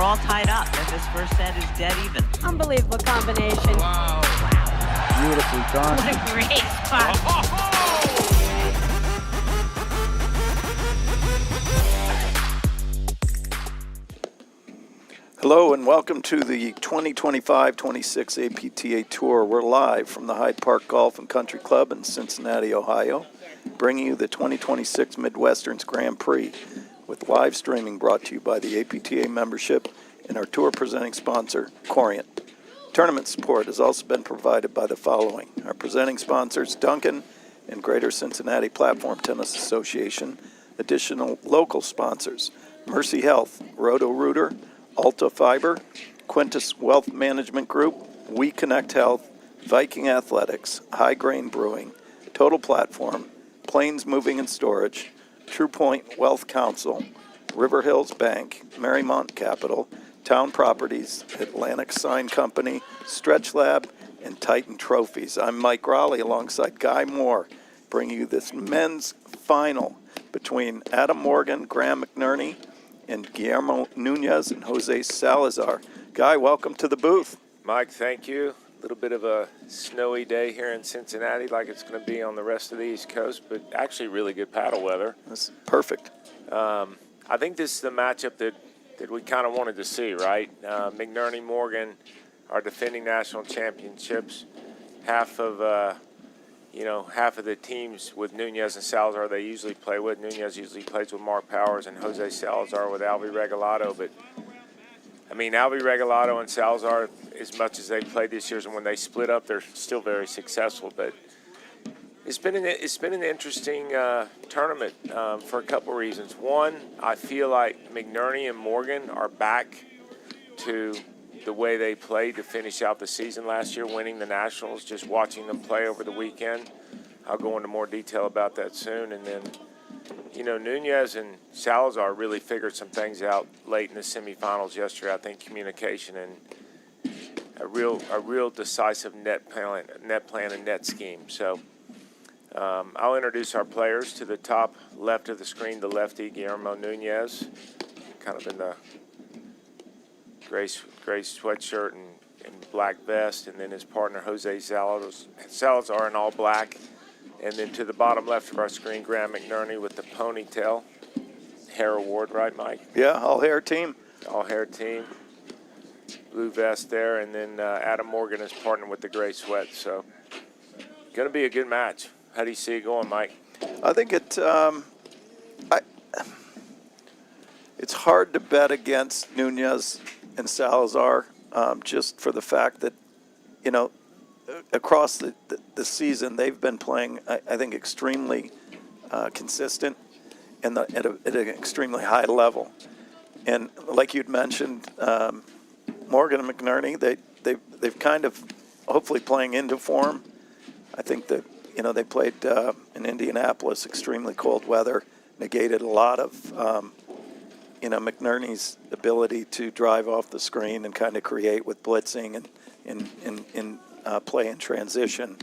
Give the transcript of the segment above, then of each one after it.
all tied up as this first set is dead even. Unbelievable combination. Wow. Beautifully done. What a great spot. Hello and welcome to the 2025-26 APTA Tour. We're live from the Hyde Park Golf and Country Club in Cincinnati, Ohio, bringing you the 2026 Midwesterns Grand Prix with live streaming brought to you by the APTA membership and our tour presenting sponsor, Corient. Tournament support has also been provided by the following. Our presenting sponsors, Duncan and Greater Cincinnati Platform Tennis Association. Additional local sponsors, Mercy Health, Roto-Rooter, Alta Fiber, Quintus Wealth Management Group, We Connect Health, Viking Athletics, High Grain Brewing, Total Platform, Plains Moving and Storage, True Point Wealth Council, River Hills Bank, Marymount Capital, Town Properties, Atlantic Sign Company, Stretch Lab, and Titan Trophies. I'm Mike Raleigh alongside Guy Moore, bringing you this men's final between Adam Morgan, Graham McNerney, and Guillermo Nunez and Jose Salazar. Guy, welcome to the booth. Mike, thank you. A little bit of a snowy day here in Cincinnati, like it's going to be on the rest of the East Coast, but actually really good paddle weather. That's perfect. I think this is the matchup that we kind of wanted to see, right? McNerney, Morgan are defending national championships. Half of the teams with Nunez and Salazar they usually play with. Nunez usually plays with Mark Powers and Jose Salazar with Alvy Regalado. But, I mean, Alvy Regalado and Salazar, as much as they played this year, and when they split up, they're still very successful. But it's been an interesting tournament for a couple reasons. One, I feel like McNerney and Morgan are back to the way they played to finish out the season last year, winning the Nationals, just watching them play over the weekend. I'll go into more detail about that soon. And then, Nunez and Salazar really figured some things out late in the semifinals yesterday. I think communication and a real decisive net plan and net scheme. So I'll introduce our players. To the top left of the screen, the lefty, Guillermo Nunez, kind of in the gray sweatshirt and black vest, and then his partner Jose Salazar in all black. And then to the bottom left of our screen, Graham McNerney with the ponytail. Hair award, right, Mike? Yeah, all hair team. All hair team. Blue vest there, and then Adam Morgan is partnered with the gray sweat. So going to be a good match. How do you see it going, Mike? I think it's hard to bet against Nunez and Salazar, just for the fact that, across the season, they've been playing, I think, extremely consistent and at an extremely high level. And like you'd mentioned, Morgan and McNerney, they've kind of hopefully playing into form. I think that, they played in Indianapolis, extremely cold weather, negated a lot of McNerney's ability to drive off the screen and kind of create with blitzing and in play and transition.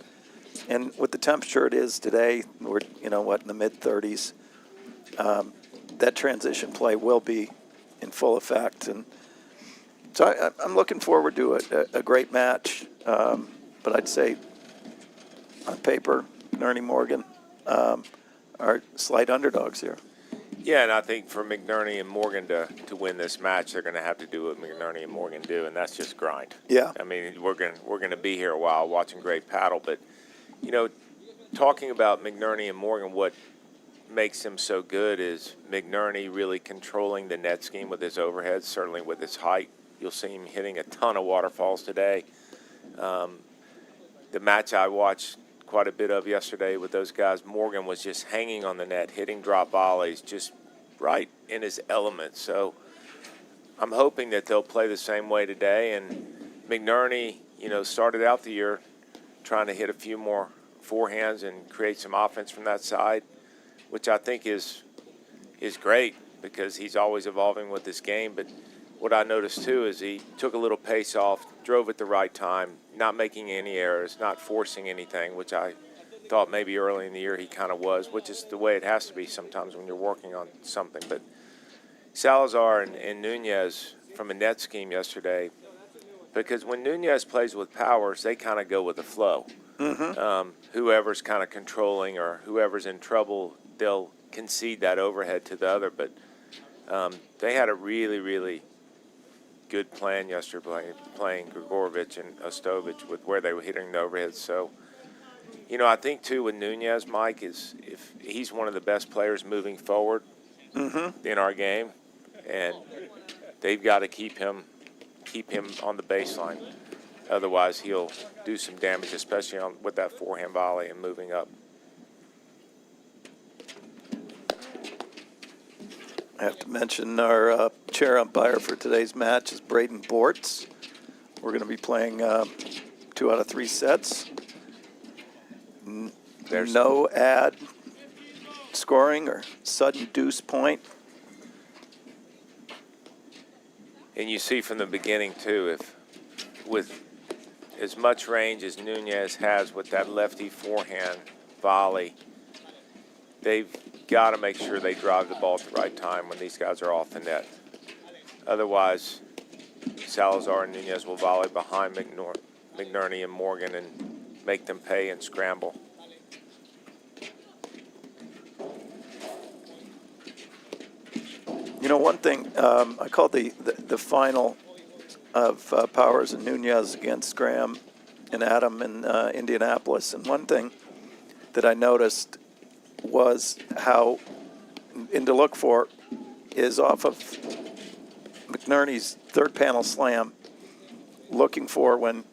And with the temperature it is today, we're, in the mid-30s, that transition play will be in full effect. And so I'm looking forward to a great match. But I'd say on paper, McNerney Morgan are slight underdogs here. Yeah, and I think for McNerney and Morgan to win this match, they're going to have to do what McNerney and Morgan do, and that's just grind. Yeah. I mean, we're going to be here a while watching great paddle, but talking about McNerney and Morgan, what makes them so good is McNerney really controlling the net scheme with his overheads, certainly with his height. You'll see him hitting a ton of waterfalls today. The match I watched quite a bit of yesterday with those guys, Morgan was just hanging on the net, hitting drop volleys, just right in his element. So I'm hoping that they'll play the same way today. And McNerney, started out the year trying to hit a few more forehands and create some offense from that side, which I think is great because he's always evolving with this game. But what I noticed too is he took a little pace off, drove at the right time, not making any errors, not forcing anything, which I thought maybe early in the year he kind of was, which is the way it has to be sometimes when you're working on something. But Salazar and Nunez, from a net scheme yesterday, because when Nunez plays with Powers, they kind of go with the flow. Whoever's kind of controlling or whoever's in trouble, they'll concede that overhead to the other. But they had a really, really good plan yesterday, playing Grigorovich and Ostovich with where they were hitting the overheads. So, I think too with Nunez, Mike, is if he's one of the best players moving forward in our game, and they've got to keep him on the baseline. Otherwise, he'll do some damage, especially with that forehand volley and moving up. I have to mention our chair umpire for today's match is Braden Bortz. We're going to be playing 2 out of 3 sets. There's no ad scoring or sudden deuce point. And you see from the beginning, too, if with as much range as Nunez has with that lefty forehand volley, they've got to make sure they drive the ball at the right time when these guys are off the net. Otherwise, Salazar and Nunez will volley behind McNerney and Morgan and make them pay and scramble. One thing, I called the final of Powers and Nunez against Graham and Adam in Indianapolis. And one thing that I noticed was how, and to look for, is off of McNerney's third panel slam, looking for when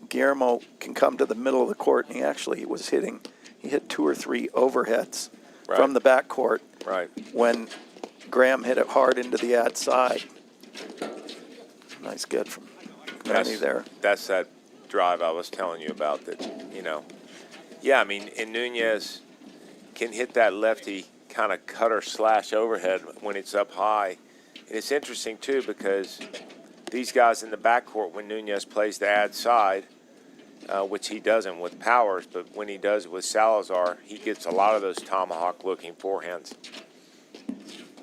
Guillermo can come to the middle of the court, and he hit 2 or 3 overheads from the back court. Right. When Graham hit it hard into the ad side. Nice get from McNerney there. That's that drive I was telling you about that, Yeah, I mean, and Nunez can hit that lefty kind of cutter slash overhead when it's up high. And it's interesting, too, because these guys in the backcourt, when Nunez plays the ad side, which he doesn't with Powers, but when he does with Salazar, he gets a lot of those tomahawk-looking forehands,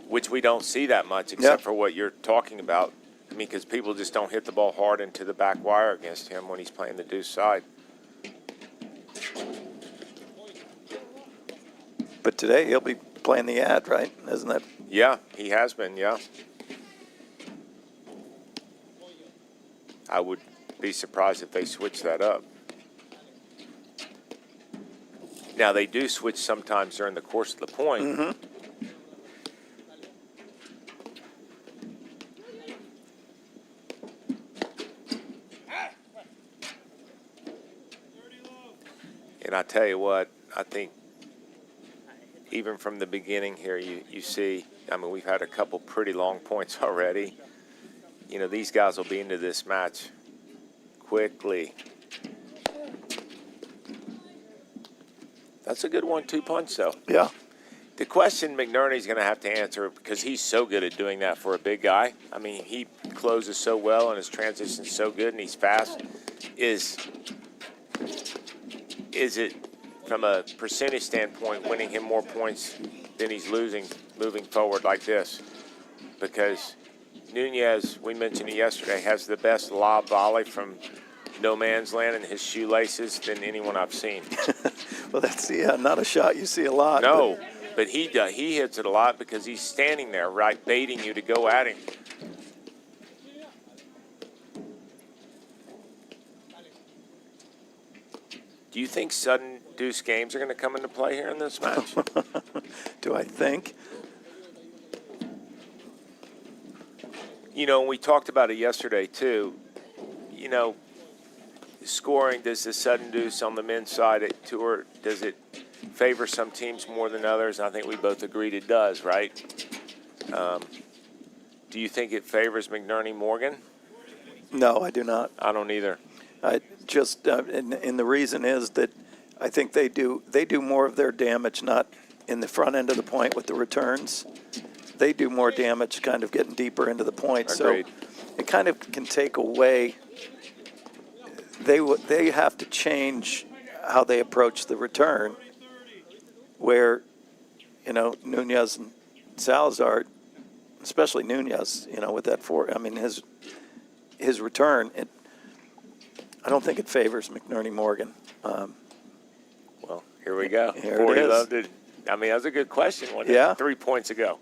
which we don't see that much except for what you're talking about. I mean, because people just don't hit the ball hard into the back wire against him when he's playing the deuce side. But today he'll be playing the ad, right? Isn't that? Yeah, he has been, yeah. I would be surprised if they switch that up. Now, they do switch sometimes during the course of the point. And I tell you what, I think even from the beginning here, you see, I mean, we've had a couple pretty long points already. These guys will be into this match quickly. That's a good 1-2 punch, though. Yeah. The question McNerney's going to have to answer, because he's so good at doing that for a big guy. I mean, he closes so well and his transition's so good and he's fast, is it, from a percentage standpoint, winning him more points than he's losing moving forward like this? Because Nunez, we mentioned it yesterday, has the best lob volley from no man's land in his shoelaces than anyone I've seen. Well, that's not a shot you see a lot. No, but he hits it a lot because he's standing there, right, baiting you to go at him. Do you think sudden deuce games are going to come into play here in this match? Do I think? We talked about it yesterday, too. Scoring, does the sudden deuce on the men's side at Tour, does it favor some teams more than others? I think we both agreed it does, right? Do you think it favors McNerney Morgan? No, I do not. I don't either. I just, and the reason is that I think they do more of their damage not in the front end of the point with the returns. They do more damage kind of getting deeper into the point. Agreed. So it kind of can take away. They have to change how they approach the return, where, Nunez and Salazar especially Nunez, with that I mean, his return, I don't think it favors McNerney Morgan. Well, here we go. Here Corey it is. loved it. I mean, that was a good question, wasn't Yeah. it? 3 points ago.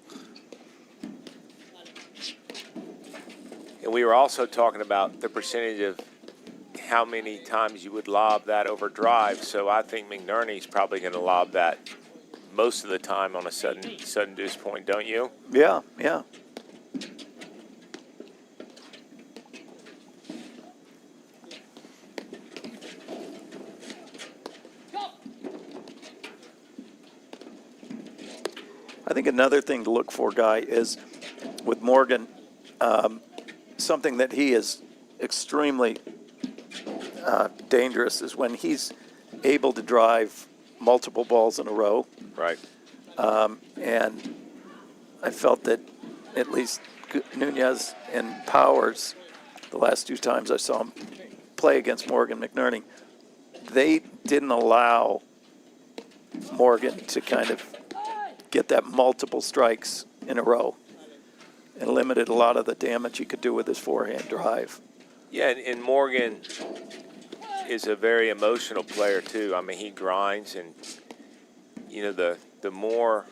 And we were also talking about the percentage of how many times you would lob that over drive. So I think McNerney's probably going to lob that most of the time on a sudden deuce point, don't you? Yeah, yeah. I think another thing to look for, Guy, is with Morgan, something that he is extremely dangerous is when he's able to drive multiple balls in a row. Right. And I felt that at least Nunez and Powers, the last 2 times I saw him play against Morgan McNerney, they didn't allow Morgan to kind of get that multiple strikes in a row and limited a lot of the damage he could do with his forehand drive. Yeah, and Morgan is a very emotional player too. I mean, he grinds, and the more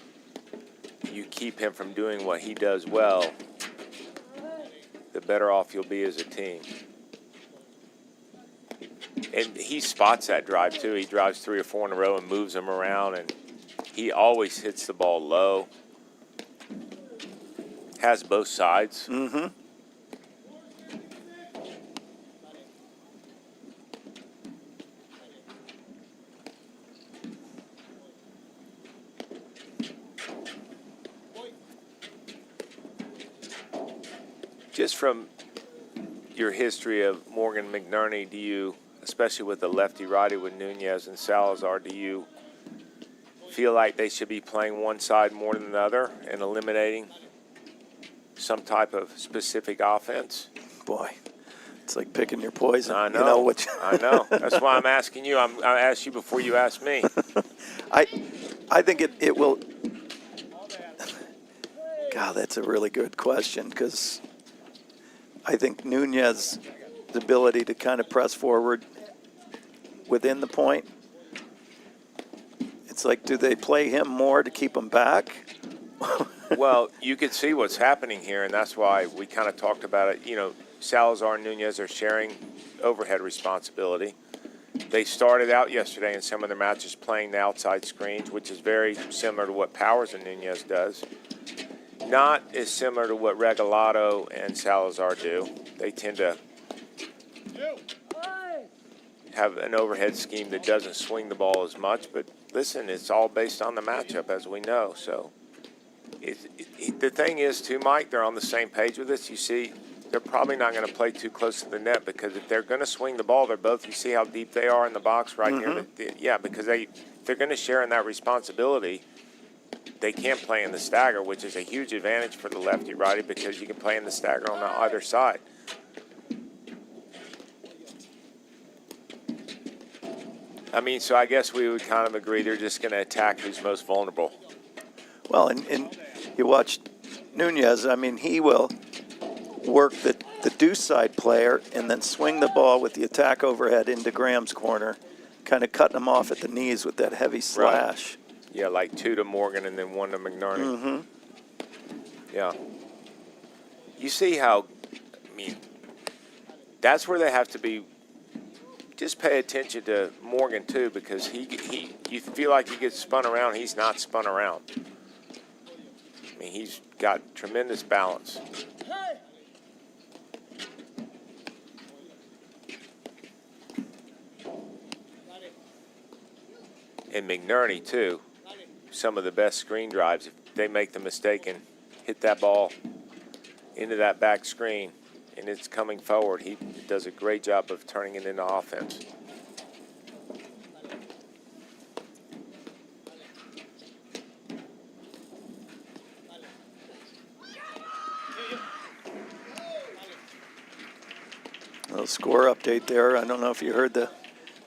you keep him from doing what he does well, the better off you'll be as a team. And he spots that drive too. He drives 3 or 4 in a row and moves them around, and he always hits the ball low. Has both sides. Mm-hmm. Just from your history of Morgan McNerney, do you, especially with the lefty-righty with Nunez and Salazar, do you feel like they should be playing one side more than the other and eliminating some type of specific offense? Boy, it's like picking your poison. I know. You know which I know. That's why I'm asking you. I asked you before you asked me. I think it will. God, that's a really good question, because I think Nunez's ability to kind of press forward within the point, it's like, do they play him more to keep him back? Well, you could see what's happening here, and that's why we kind of talked about it. Salazar and Nunez are sharing overhead responsibility. They started out yesterday in some of their matches playing the outside screens, which is very similar to what Powers and Nunez does. Not as similar to what Regalado and Salazar do. They tend to have an overhead scheme that doesn't swing the ball as much. But listen, it's all based on the matchup, as we know. So the thing is, too, Mike, they're on the same page with this. You see, they're probably not going to play too close to the net, because if they're going to swing the ball, you see how deep they are in the box right near the, because they're going to share in that responsibility. They can't play in the stagger, which is a huge advantage for the lefty-righty, because you can play in the stagger on either side. I mean, so I guess we would kind of agree they're just going to attack who's most vulnerable. Well, and you watched Nunez. I mean, he will work the deuce side player and then swing the ball with the attack overhead into Graham's corner, kind of cutting him off at the knees with that heavy slash. Right. Yeah, like 2 to Morgan and then 1 to McNerney. Mm-hmm. Yeah. You see how, I mean, that's where they have to be. Just pay attention to Morgan, too, because you feel like he gets spun around. He's not spun around. I mean, he's got tremendous balance. And McNerney, too. Some of the best screen drives, if they make the mistake and hit that ball into that back screen and it's coming forward, he does a great job of turning it into offense. A little score update there. I don't know if you heard the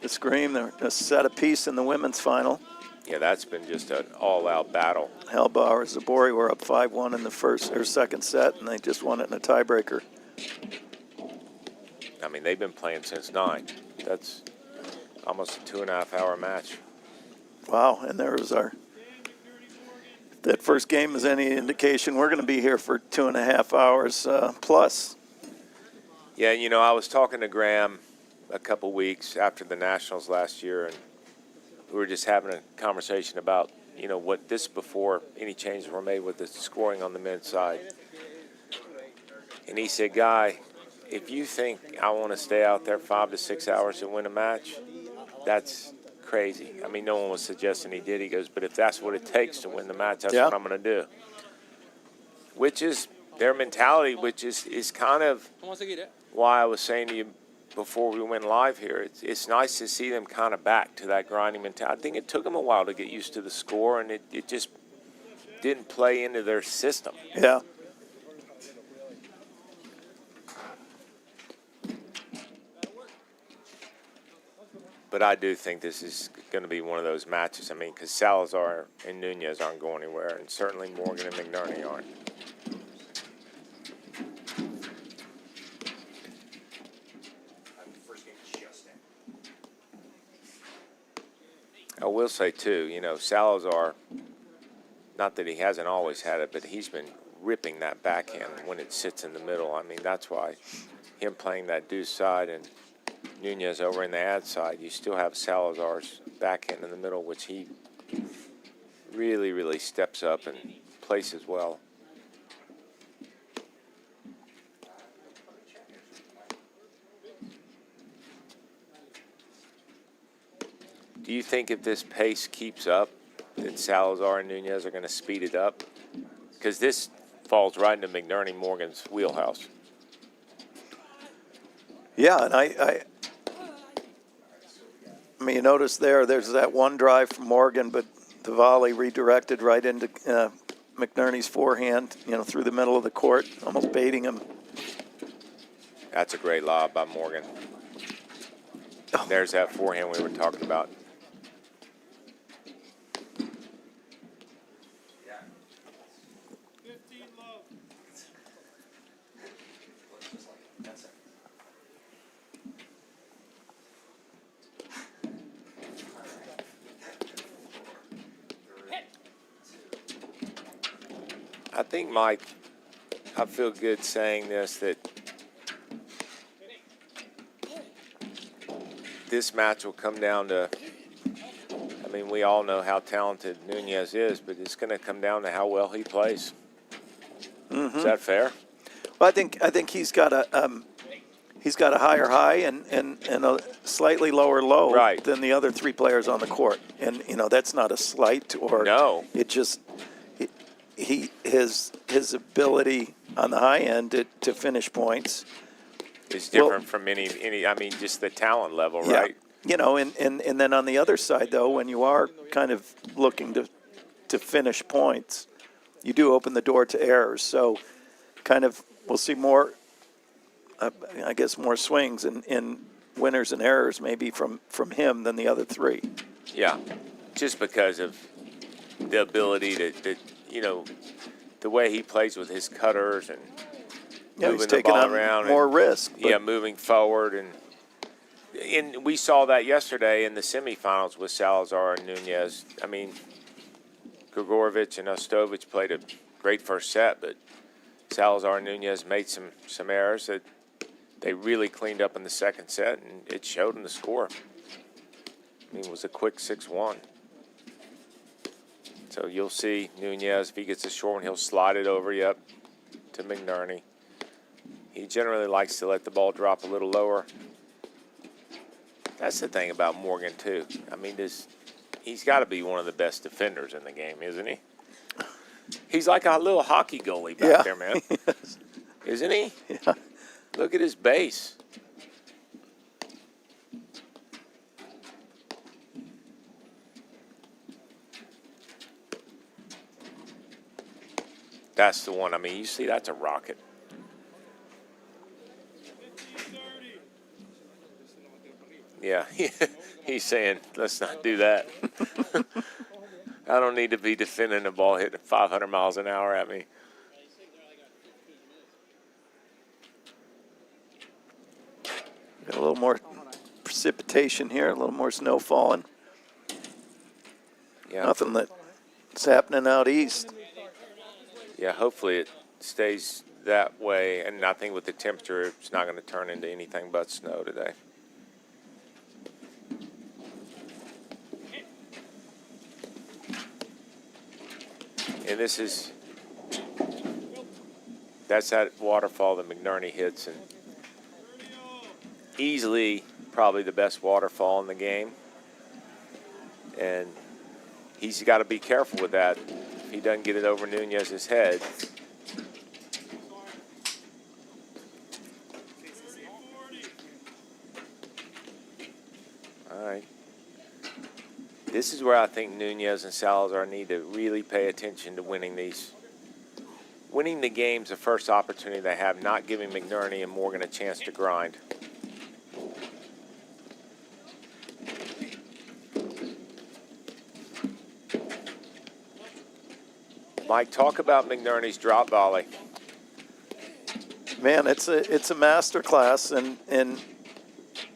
scream. They're a set apiece in the women's final. Yeah, that's been just an all-out battle. Hellbauer and Zabori were up 5-1 in the first or second set, and they just won it in a tiebreaker. I mean, they've been playing since 9. That's almost a 2.5-hour match. Wow, and there was if that first game is any indication, we're going to be here for 2.5 hours plus. Yeah, you know, I was talking to Graham a couple weeks after the Nationals last year, and we were just having a conversation about, you know, what this before any changes were made with the scoring on the men's side. And he said, Guy, if you think I want to stay out there 5 to 6 hours to win a match, that's crazy. I mean, no one was suggesting he did. He goes, but if that's what it takes to win the match, that's what I'm going to do. Which is their mentality, which is kind of why I was saying to you before we went live here, it's nice to see them kind of back to that grinding mentality. I think it took them a while to get used to the score, and it just didn't play into their system. Yeah. But I do think this is going to be one of those matches. I mean, because Salazar and Nunez aren't going anywhere, and certainly Morgan and McNerney aren't. I will say, too, you know, Salazar, not that he hasn't always had it, but he's been ripping that backhand when it sits in the middle. I mean, that's why him playing that deuce side and Nunez over in the ad side, you still have Salazar's backhand in the middle, which he really, really steps up and places well. Do you think if this pace keeps up, that Salazar and Nunez are going to speed it up? Because this falls right into McNerney Morgan's wheelhouse. Yeah, and I mean, you notice there's that one drive from Morgan, but the volley redirected right into McNerney's forehand, you know, through the middle of the court, almost baiting him. That's a great lob by Morgan. Oh. There's that forehand we were talking about. I think, Mike, I feel good saying this, that this match will come down to, I mean, we all know how talented Nunez is, but it's going to come down to how well he plays. Mm-hmm. Is that fair? Well, I think he's got a higher high and a slightly lower low than the other three players on the court, and you know that's not a slight or no. It just his ability on the high end to finish points is different from any. I mean, just the talent level, yeah, right? You know, and then on the other side though, when you are kind of looking to finish points, you do open the door to errors. So, kind of we'll see more. I guess more swings in winners and errors maybe from him than the other three. Yeah, just because of the ability to you know, the way he plays with his cutters and moving the ball around. More risk. Yeah, moving forward. And we saw that yesterday in the semifinals with Salazar and Nunez. I mean, Grigorovic and Ostovic played a great first set, but Salazar and Nunez made some errors that they really cleaned up in the second set, and it showed in the score. I mean, it was a quick 6-1. So you'll see Nunez, if he gets a short one, he'll slide it over you up to McNerney. He generally likes to let the ball drop a little lower. That's the thing about Morgan, too. I mean, he's got to be one of the best defenders in the game, isn't he? He's like a little hockey goalie back there, man. Isn't he? Yeah. Look at his base. That's the one. I mean, you see, that's a rocket. Yeah, he's saying, let's not do that. I don't need to be defending the ball hitting 500 miles an hour at me. Got a little more precipitation here, a little more snow falling. Yeah. Nothing that's happening out east. Yeah, hopefully it stays that way, and I think with the temperature, it's not going to turn into anything but snow today. And that's that waterfall that McNerney hits, and easily probably the best waterfall in the game. And he's got to be careful with that. If he doesn't get it over Nunez's head. All right. This is where I think Nunez and Salazar need to really pay attention to winning these. Winning the game's the first opportunity they have, not giving McNerney and Morgan a chance to grind. Mike, talk about McNerney's drop volley. Man, it's a master class and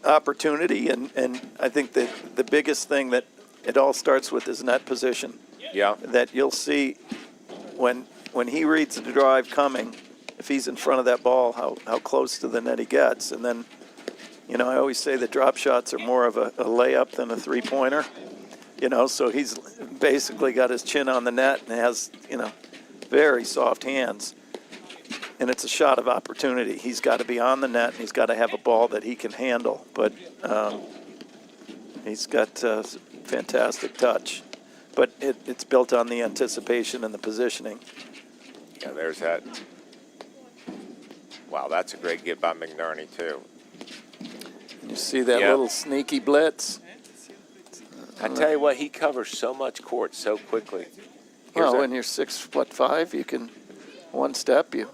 opportunity, and I think that the biggest thing that it all starts with is net position. Yeah. That you'll see when he reads the drive coming, if he's in front of that ball, how close to the net he gets. And then, I always say that drop shots are more of a layup than a three-pointer. So he's basically got his chin on the net and has, very soft hands. And it's a shot of opportunity. He's got to be on the net, and he's got to have a ball that he can handle. But he's got fantastic touch. But it's built on the anticipation and the positioning. Yeah, there's that. Wow, that's a great get by McNerney, too. You see that little sneaky blitz? I tell you what, he covers so much court so quickly. Well, when you're 6'5", you can one step you.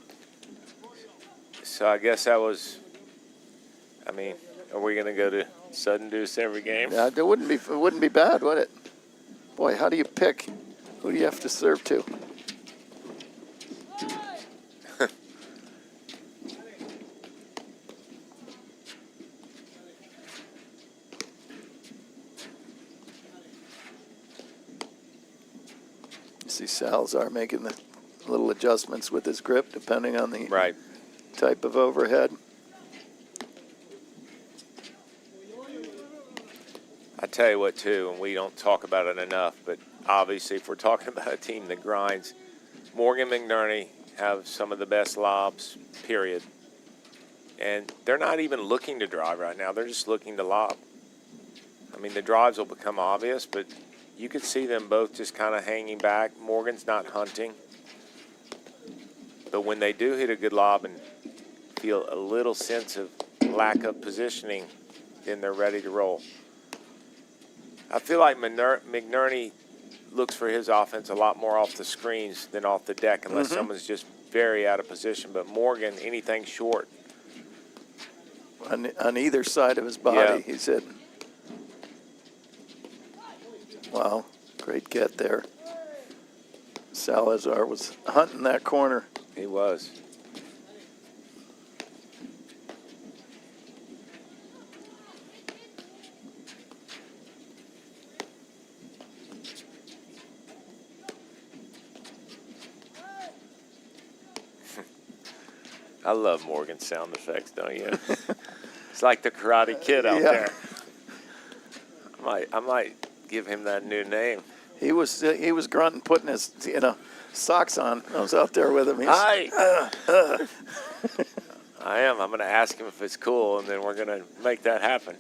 So I guess that was. Are we going to go to sudden deuce every game? Yeah, it wouldn't be bad, would it? Boy, how do you pick? Who do you have to serve to? You see Salazar making the little adjustments with his grip depending on the type of overhead. I tell you what, too, and we don't talk about it enough, but obviously if we're talking about a team that grinds, Morgan McNerney have some of the best lobs, period. And they're not even looking to drive right now. They're just looking to lob. The drives will become obvious, but you could see them both just kind of hanging back. Morgan's not hunting. But when they do hit a good lob and feel a little sense of lack of positioning, then they're ready to roll. I feel like McNerney looks for his offense a lot more off the screens than off the deck unless someone's just very out of position. But Morgan, anything short. On either side of his body, he's hitting. Wow, great get there. Salazar was hunting that corner. He was. I love Morgan's sound effects, don't you? It's like the Karate Kid out there. I might give him that new name. He was grunting, putting his socks on. I was out there with him. I am. I'm going to ask him if it's cool, and then we're going to make that happen.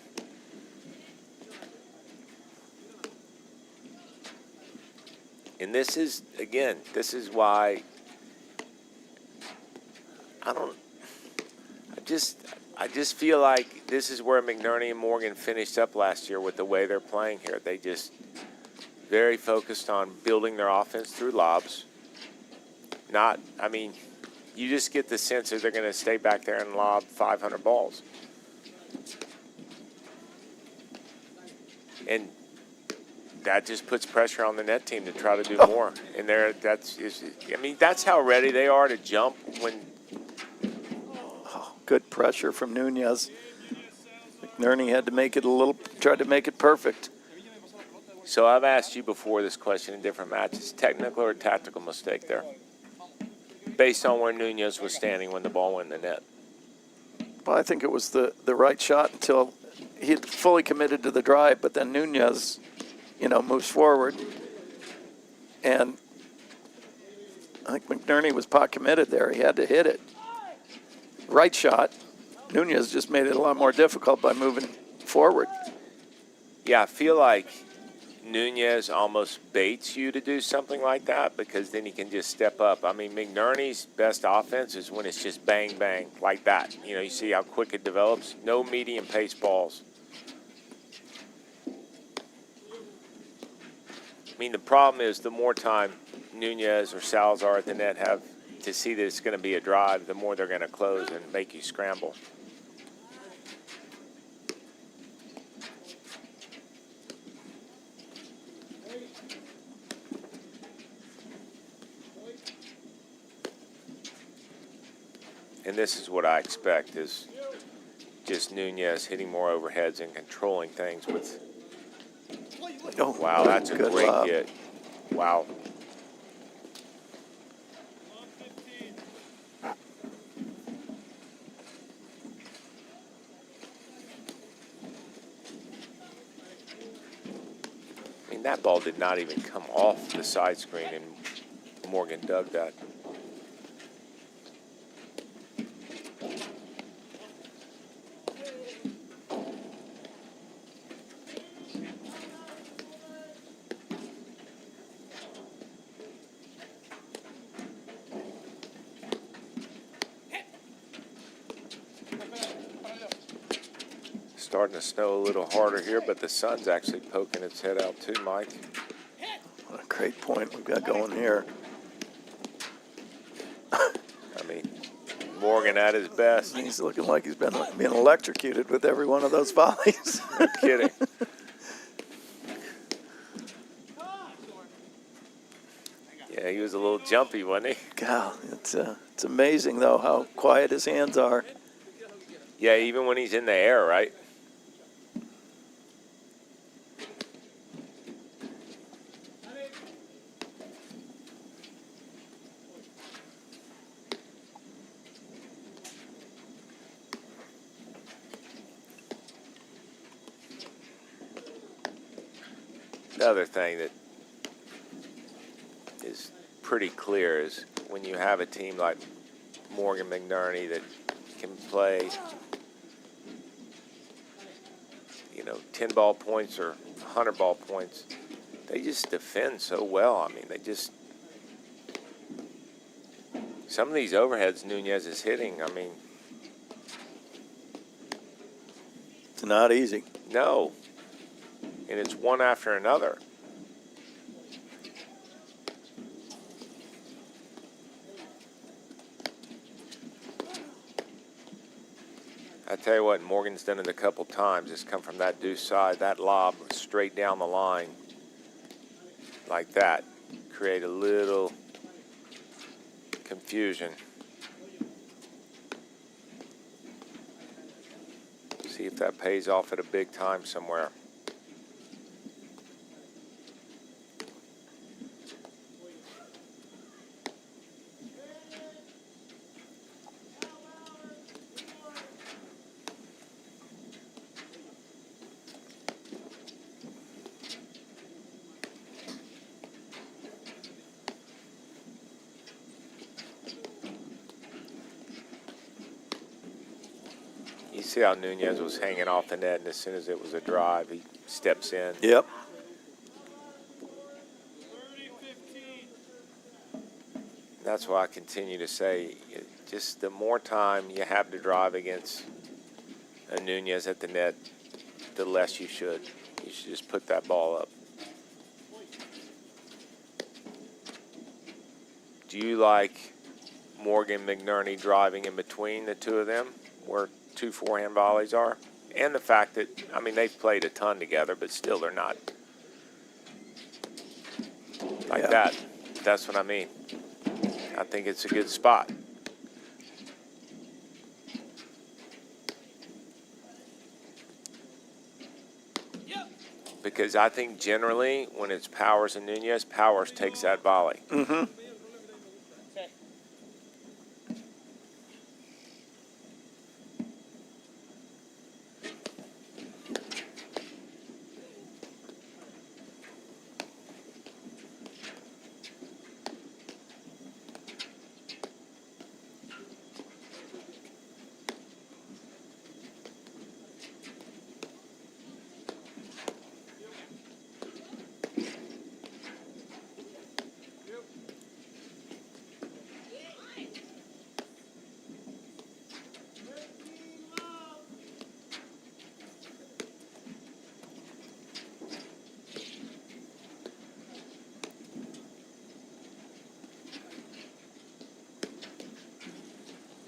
And this is why I just feel like this is where McNerney and Morgan finished up last year with the way they're playing here. They just very focused on building their offense through lobs. You just get the sense that they're going to stay back there and lob 500 balls. And that just puts pressure on the net team to try to do more. And that's how ready they are to jump when. Good pressure from Nunez. McNerney had to tried to make it perfect. So I've asked you before this question in different matches, technical or tactical mistake there, based on where Nunez was standing when the ball went in the net. Well, I think it was the right shot until he had fully committed to the drive, but then Nunez, moves forward. And I think McNerney was pot committed there. He had to hit it. Right shot. Nunez just made it a lot more difficult by moving forward. Yeah, I feel like Nunez almost baits you to do something like that because then he can just step up. I mean, McNerney's best offense is when it's just bang, bang, like that. You see how quick it develops. No medium pace balls. I mean, the problem is the more time Nunez or Salazar at the net have to see that it's going to be a drive, the more they're going to close and make you scramble. And this is what I expect is just Nunez hitting more overheads and controlling things with. Oh, wow, that's a great lob. hit. Wow. I mean, that ball did not even come off the side screen, and Morgan dug that. Starting to snow a little harder here, but the sun's actually poking its head out too, Mike. What a great point we've got going here. I mean, Morgan at his best. He's looking like he's been being electrocuted with every one of those volleys. No kidding. Yeah, he was a little jumpy, wasn't he? God, it's amazing, though, how quiet his hands are. Yeah, even when he's in the air, right? The other thing that is pretty clear is when you have a team like Morgan McNerney that can play, 10 ball points or 100 ball points, they just defend so well. I mean, some of these overheads Nunez is hitting, I mean. It's not easy. No. And it's one after another. I tell you what, Morgan's done it a couple times. It's come from that deuce side, that lob straight down the line like that. Create a little confusion. See if that pays off at a big time somewhere. You see how Nunez was hanging off the net, and as soon as it was a drive, he steps in. Yep. That's why I continue to say, just the more time you have to drive against a Nunez at the net, the less you should. You should just put that ball up. Do you like Morgan McNerney driving in between the two of them, where two forehand volleys are? And the fact that, I mean, they've played a ton together, but still they're not like Yeah. that. That's what I mean. I think it's a good spot. Because I think generally when it's Powers and Nunez, Powers takes that volley. Mm-hmm.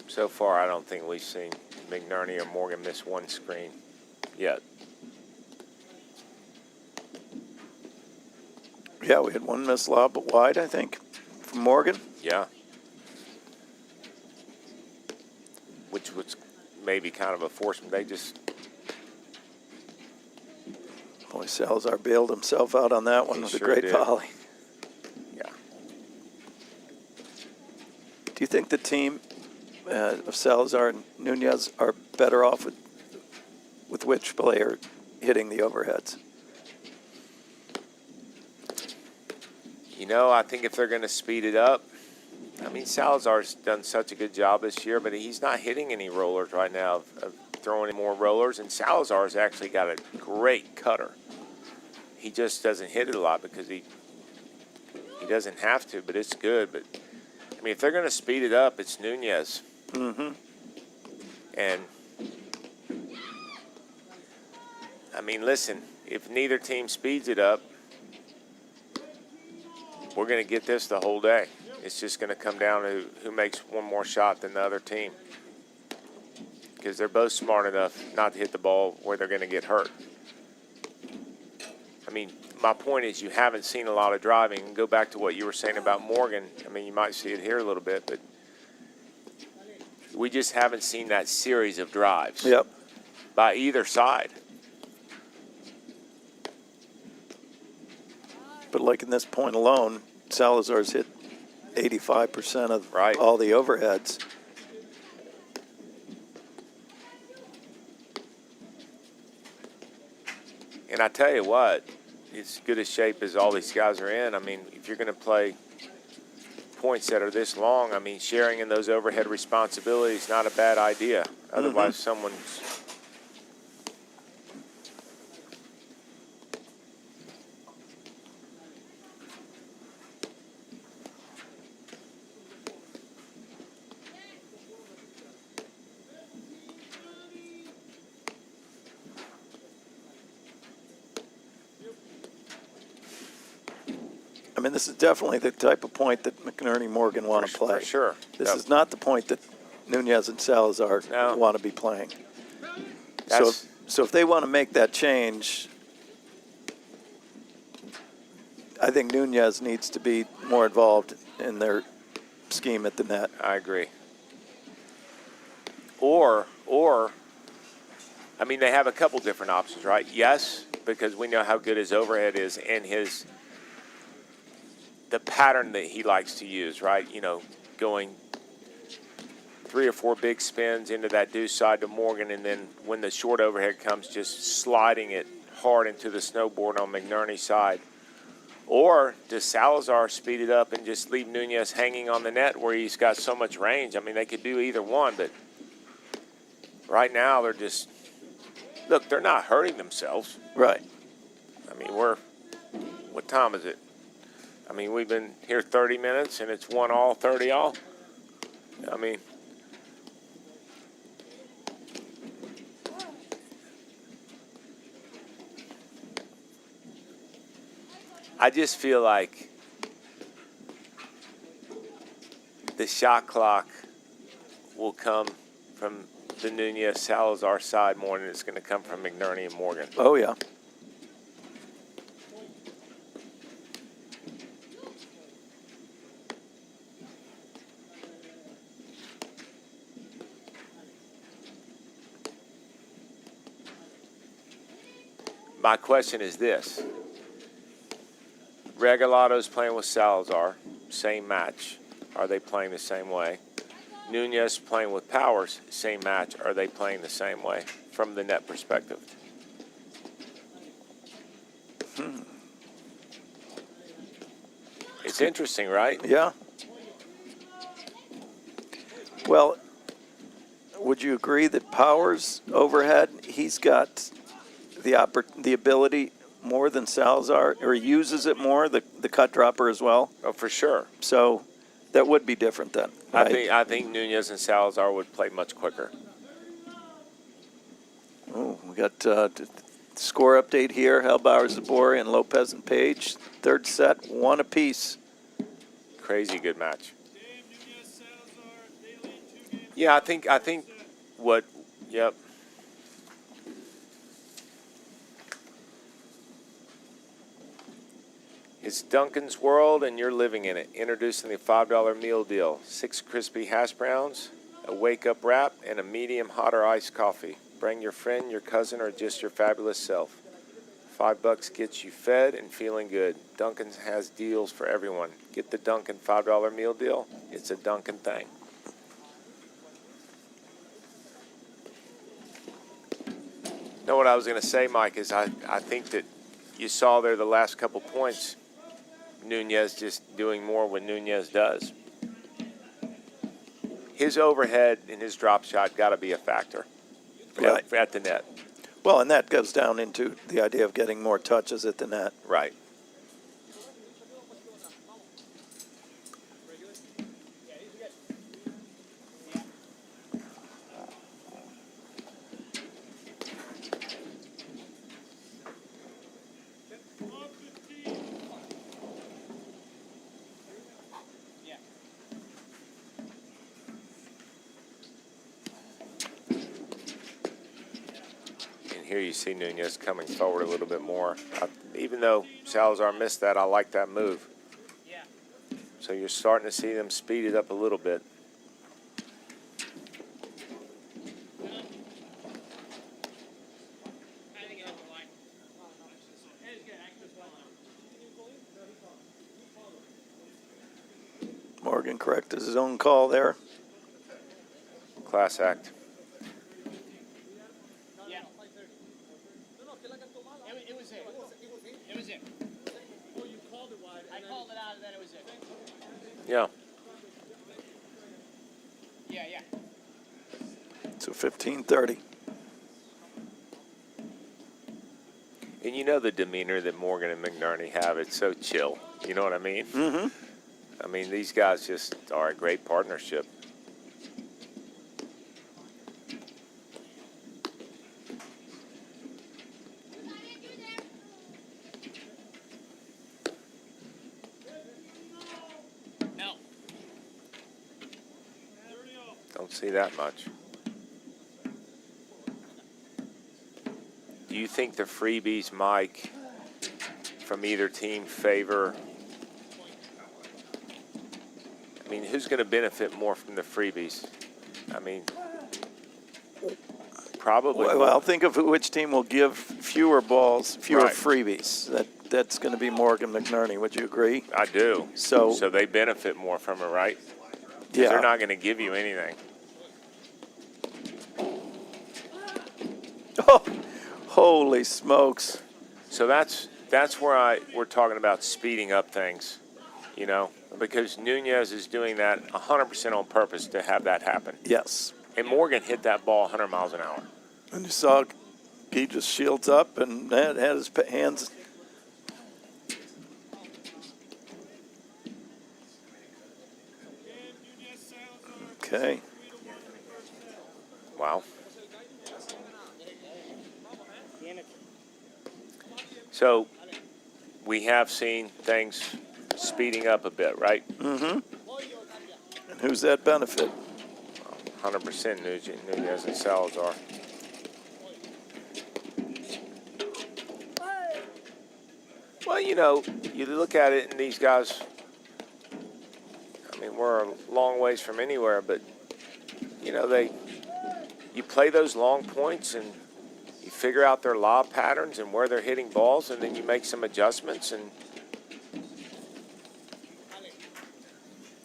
So far, I don't think we've seen McNerney or Morgan miss one screen yet. Yeah, we had one missed lob, but wide, I think, from Morgan. Yeah. Which was maybe kind of a force. They just, Boy, Salazar bailed himself out on that one He with sure a great did. volley. yeah. Do you think the team of Salazar and Nunez are better off with which player hitting the overheads? You know, I think if they're going to speed it up, I mean, Salazar's done such a good job this year, but he's not hitting any rollers right now of throwing any more rollers. And Salazar's actually got a great cutter. He just doesn't hit it a lot because he doesn't have to, but it's good. But, I mean, if they're going to speed it up, it's Nunez. Mm-hmm. And, I mean, listen, if neither team speeds it up, we're going to get this the whole day. It's just going to come down to who makes one more shot than the other team. Because they're both smart enough not to hit the ball where they're going to get hurt. I mean, my point is you haven't seen a lot of driving. And go back to what you were saying about Morgan. I mean, you might see it here a little bit, but we just haven't seen that series of drives Yep. by either side. But like in this point alone, Salazar's hit 85% of Right. all the overheads. And I tell you what, as good a shape as all these guys are in, I mean, if you're going to play points that are this long, I mean, sharing in those overhead responsibilities is not a bad idea. Otherwise, someone's... I mean, this is definitely the type of point that McNerney Morgan want to play. For sure. This Yep. is not the point that Nunez and Salazar No. want to be playing. That's- So if they want to make that change, I think Nunez needs to be more involved in their scheme at the net. I agree. Or, I mean, they have a couple different options, right? Yes, because we know how good his overhead is and the pattern that he likes to use, right? You know, going 3 or 4 big spins into that deuce side to Morgan, and then when the short overhead comes, just sliding it hard into the snowboard on McNerney's side. Or does Salazar speed it up and just leave Nunez hanging on the net where he's got so much range? I mean, they could do either one, but right now they're just, look, they're not hurting themselves. Right. I mean, what time is it? I mean, we've been here 30 minutes and it's 1-all, 30-all. I mean, I just feel like the shot clock will come from the Nunez Salazar side more than it's going to come from McNerney and Morgan. Oh, yeah. my question is this. Regalato's playing with Salazar, same match. Are they playing the same way? Nunez playing with Powers, same match. Are they playing the same way from the net perspective? It's interesting, right? Yeah. Well, would you agree that Powers overhead, he's got the ability more than Salazar, or he uses it more, the cut dropper as well? Oh, for sure. So that would be different then, right? I think Nunez and Salazar would play much quicker. Oh, we got score update here. Hellbauer, Zabori, and Lopez and Page. Third set, 1 apiece. Crazy good match. Yeah, I think what, yep. It's Duncan's world, and you're living in it. Introducing the $5 meal deal. 6 crispy hash browns, a wake-up wrap, and a medium hot or iced coffee. Bring your friend, your cousin, or just your fabulous self. $5 gets you fed and feeling good. Duncan's has deals for everyone. Get the Duncan $5 meal deal. It's a Duncan thing. You know what I was going to say, Mike, is I think that you saw there the last couple points, Nunez just doing more when Nunez does. His overhead and his drop shot got to be a factor at the net. Well, and that goes down into the idea of getting more touches at the net. Right. Here you see Nunez coming forward a little bit more. Even though Salazar missed that, I like that move. So you're starting to see them speed it up a little bit. Morgan corrected his own call there. Class act. Yeah. Yeah. So 15-30. And you know the demeanor that Morgan and McNerney have. It's so chill. You know what I mean? Mm-hmm. I mean, these guys just are a great partnership. Don't see that much. Do you think the freebies, Mike, from either team favor? I mean, who's going to benefit more from the freebies? I mean, probably. Well, think of which team will give fewer balls, fewer Right. freebies. That's going to be Morgan McNerney. Would you agree? I do. So they benefit more from it, right? 'Cause yeah. they're not going to give you anything. Oh, holy smokes! So that's where we're talking about speeding up things, you know, because Nunez is doing that 100% on purpose to have that happen. Yes. And Morgan hit that ball 100 miles an hour. And you saw he just shields up and had his hands. Okay. Wow. So we have seen things speeding up a bit, right? Mm-hmm. And who's that benefit? 100% Nunez and Salazar. Well, you know, you look at it and these guys, I mean, we're a long ways from anywhere, but, you know, you play those long points and you figure out their lob patterns and where they're hitting balls, and then you make some adjustments and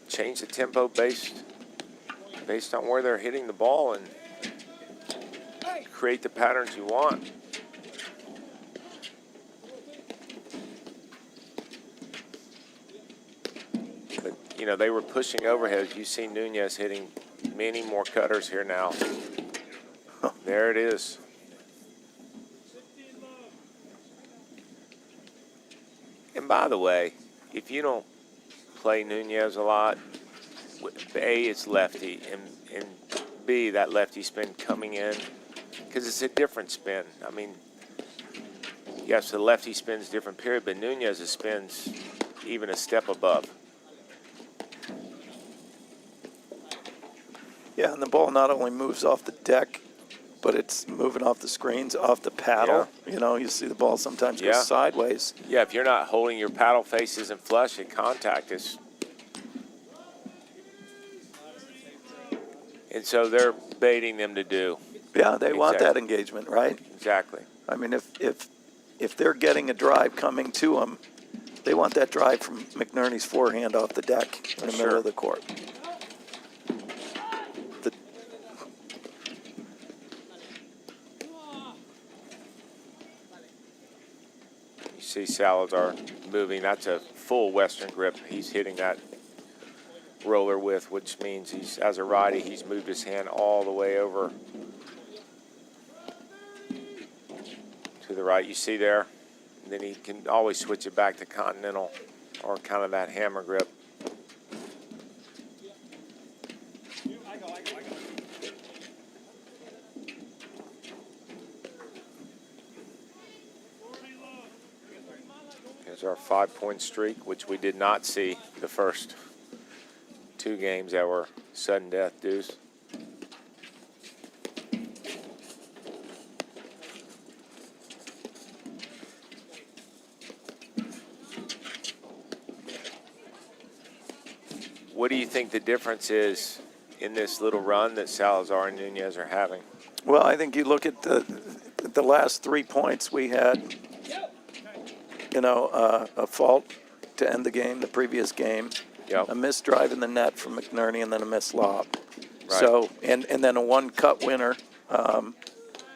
change the tempo based on where they're hitting the ball and create the patterns you want. But, you know, they were pushing overhead. You see Nunez hitting many more cutters here now. There it is. And by the way, if you don't play Nunez a lot, A, it's lefty, and B, that lefty spin coming in, because it's a different spin. I mean, yes, the lefty spins different period, but Nunez spins even a step above. Yeah, and the ball not only moves off the deck, but it's moving off the screens, off the paddle. Yeah. You know, you see the ball sometimes go Yeah. sideways. Yeah, if you're not holding your paddle faces and flush at contact, and so they're baiting them to do. Yeah, they want that Exactly. engagement, right? Exactly. I mean, if they're getting a drive coming to them, they want that drive from McNerney's forehand off the deck in the middle Sure. of the court. You see Salazar moving. That's a full Western grip. He's hitting that roller with, which means he's, as a righty, he's moved his hand all the way over to the right. You see there? And then he can always switch it back to continental or kind of that hammer grip. Here's our 5-point streak, which we did not see the first two games that were sudden death deuce. What do you think the difference is in this little run that Salazar and Nunez are having? Well, I think you look at the last 3 points we had, you know, a fault to end the game, the previous game, Yep. a missed drive in the net from McNerney, and then a missed lob. Right. So, and then a one-cut winner,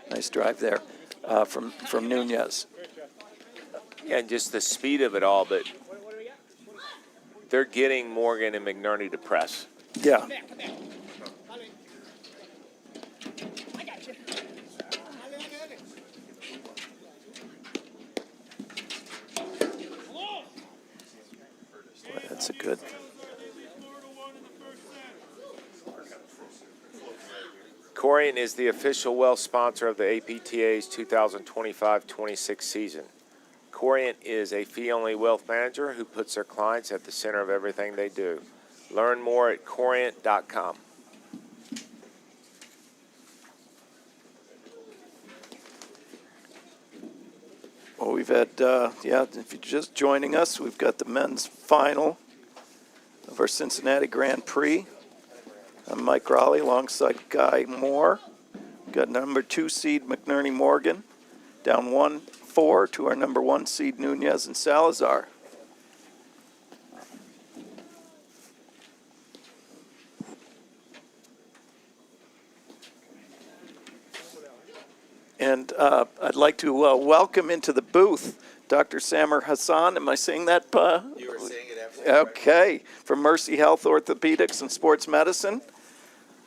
nice drive there, from Nunez. Yeah, and just the speed of it all, but they're getting Morgan and McNerney to press. Yeah. Boy, that's a good. Corient is the official wealth sponsor of the APTA's 2025-26 season. Corient is a fee-only wealth manager who puts their clients at the center of everything they do. Learn more at corient.com. Well, we've had, if you're just joining us, we've got the men's final of our Cincinnati Grand Prix. I'm Mike Raleigh alongside Guy Moore. We've got number 2 seed McNerney Morgan, down 1-4 to our number 1 seed Nunez and Salazar. And I'd like to welcome into the booth Dr. Samer Hassan. Am I saying that? You were saying it absolutely Okay, from Mercy Health Orthopedics and Sports Medicine.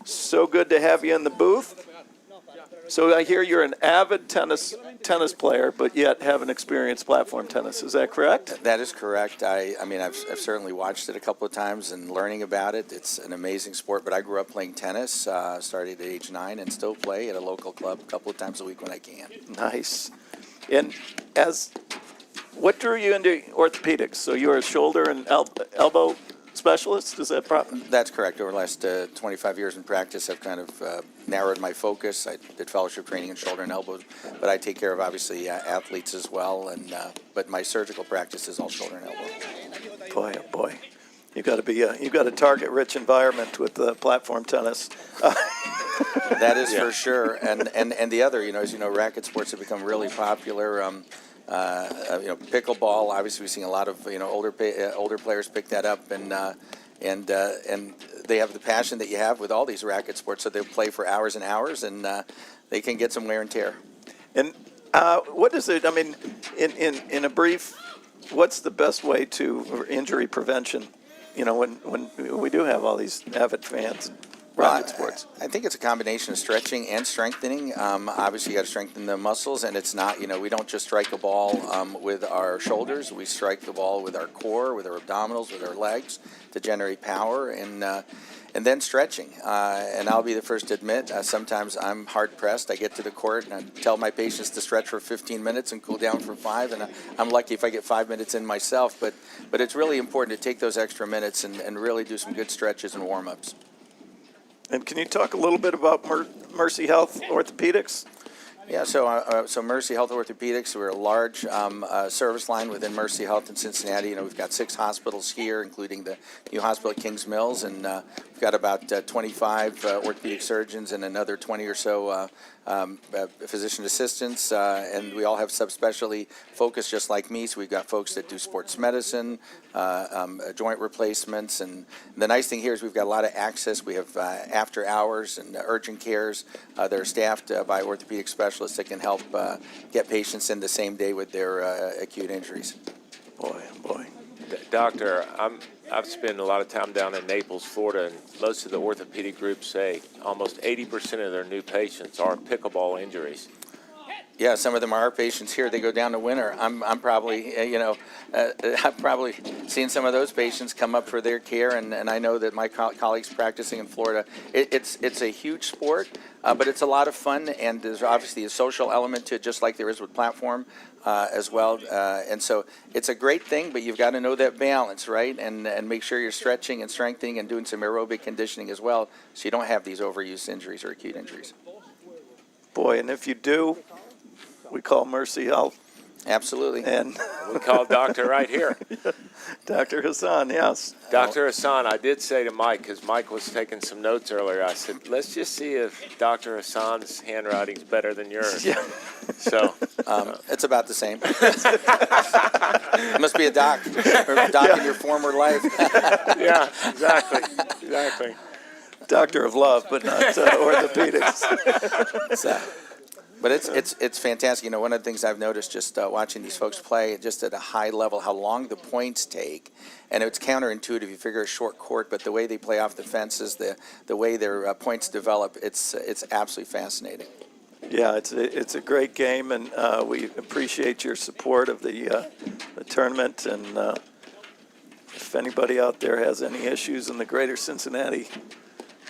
So good to have you in the booth. So I hear you're an avid tennis player, but yet haven't experienced platform tennis. Is that correct? That is correct. I mean, I've certainly watched it a couple of times and learning about it. It's an amazing sport, but I grew up playing tennis, started at age 9, and still play at a local club a couple of times a week when I can. Nice. And what drew you into orthopedics? So you're a shoulder and elbow specialist? Is that proper? That's correct. Over the last 25 years in practice, I've kind of narrowed my focus. I did fellowship training in shoulder and elbow, but I take care of, obviously, athletes as well. And but my surgical practice is all shoulder and elbow. Boy, oh boy. You've got a target-rich environment with platform tennis. That is Yeah. for sure. And the other, as you know, racket sports have become really popular. Pickleball. Obviously, we've seen a lot of older players pick that up, and they have the passion that you have with all these racket sports. So they'll play for hours and hours, and they can get some wear and tear. And what is it? I mean, in a brief, what's the best way to injury prevention? When we do have all these avid fans. Racket sports. I think it's a combination of stretching and strengthening. Obviously, you got to strengthen the muscles, and it's not, we don't just strike a ball with our shoulders. We strike the ball with our core, with our abdominals, with our legs to generate power, and then stretching. And I'll be the first to admit, sometimes I'm hard pressed. I get to the court and I tell my patients to stretch for 15 minutes and cool down for 5, and I'm lucky if I get 5 minutes in myself. But it's really important to take those extra minutes and really do some good stretches and warm-ups. And can you talk a little bit about Mercy Health Orthopedics? Yeah, so Mercy Health Orthopedics, we're a large service line within Mercy Health in Cincinnati. We've got 6 hospitals here, including the new hospital at Kings Mills, and we've got about 25 orthopedic surgeons and another 20 or so physician assistants, and we all have subspecialty focus just like me. So we've got folks that do sports medicine, joint replacements, and the nice thing here is we've got a lot of access. We have after hours and urgent cares that are staffed by orthopedic specialists that can help get patients in the same day with their acute injuries. Boy. Doctor, I've spent a lot of time down in Naples, Florida, and most of the orthopedic groups say almost 80% of their new patients are pickleball injuries. Yeah, some of them are our patients here. They go down to winter. I'm probably, I've probably seen some of those patients come up for their care, and I know that my colleagues practicing in Florida, it's a huge sport, but it's a lot of fun, and there's obviously a social element to it, just like there is with platform as well. And so it's a great thing, but you've got to know that balance, right? And make sure you're stretching and strengthening and doing some aerobic conditioning as well, so you don't have these overuse injuries or acute injuries. Boy, and if you do, we call Mercy Health. Absolutely. And We call Doctor right here. Dr. Hassan, yes. Dr. Hassan, I did say to Mike, because Mike was taking some notes earlier, I said, let's just see if Dr. Hassan's handwriting's better than yours. Yeah. So it's about the same. Must be a doc, or a doc in your former life. yeah, exactly. Doctor of love, but not orthopedics. But it's fantastic. One of the things I've noticed just watching these folks play, just at a high level, how long the points take, and it's counterintuitive. You figure a short court, but the way they play off the fences, the way their points develop, it's absolutely fascinating. Yeah, it's a great game, and we appreciate your support of the tournament. And if anybody out there has any issues in the greater Cincinnati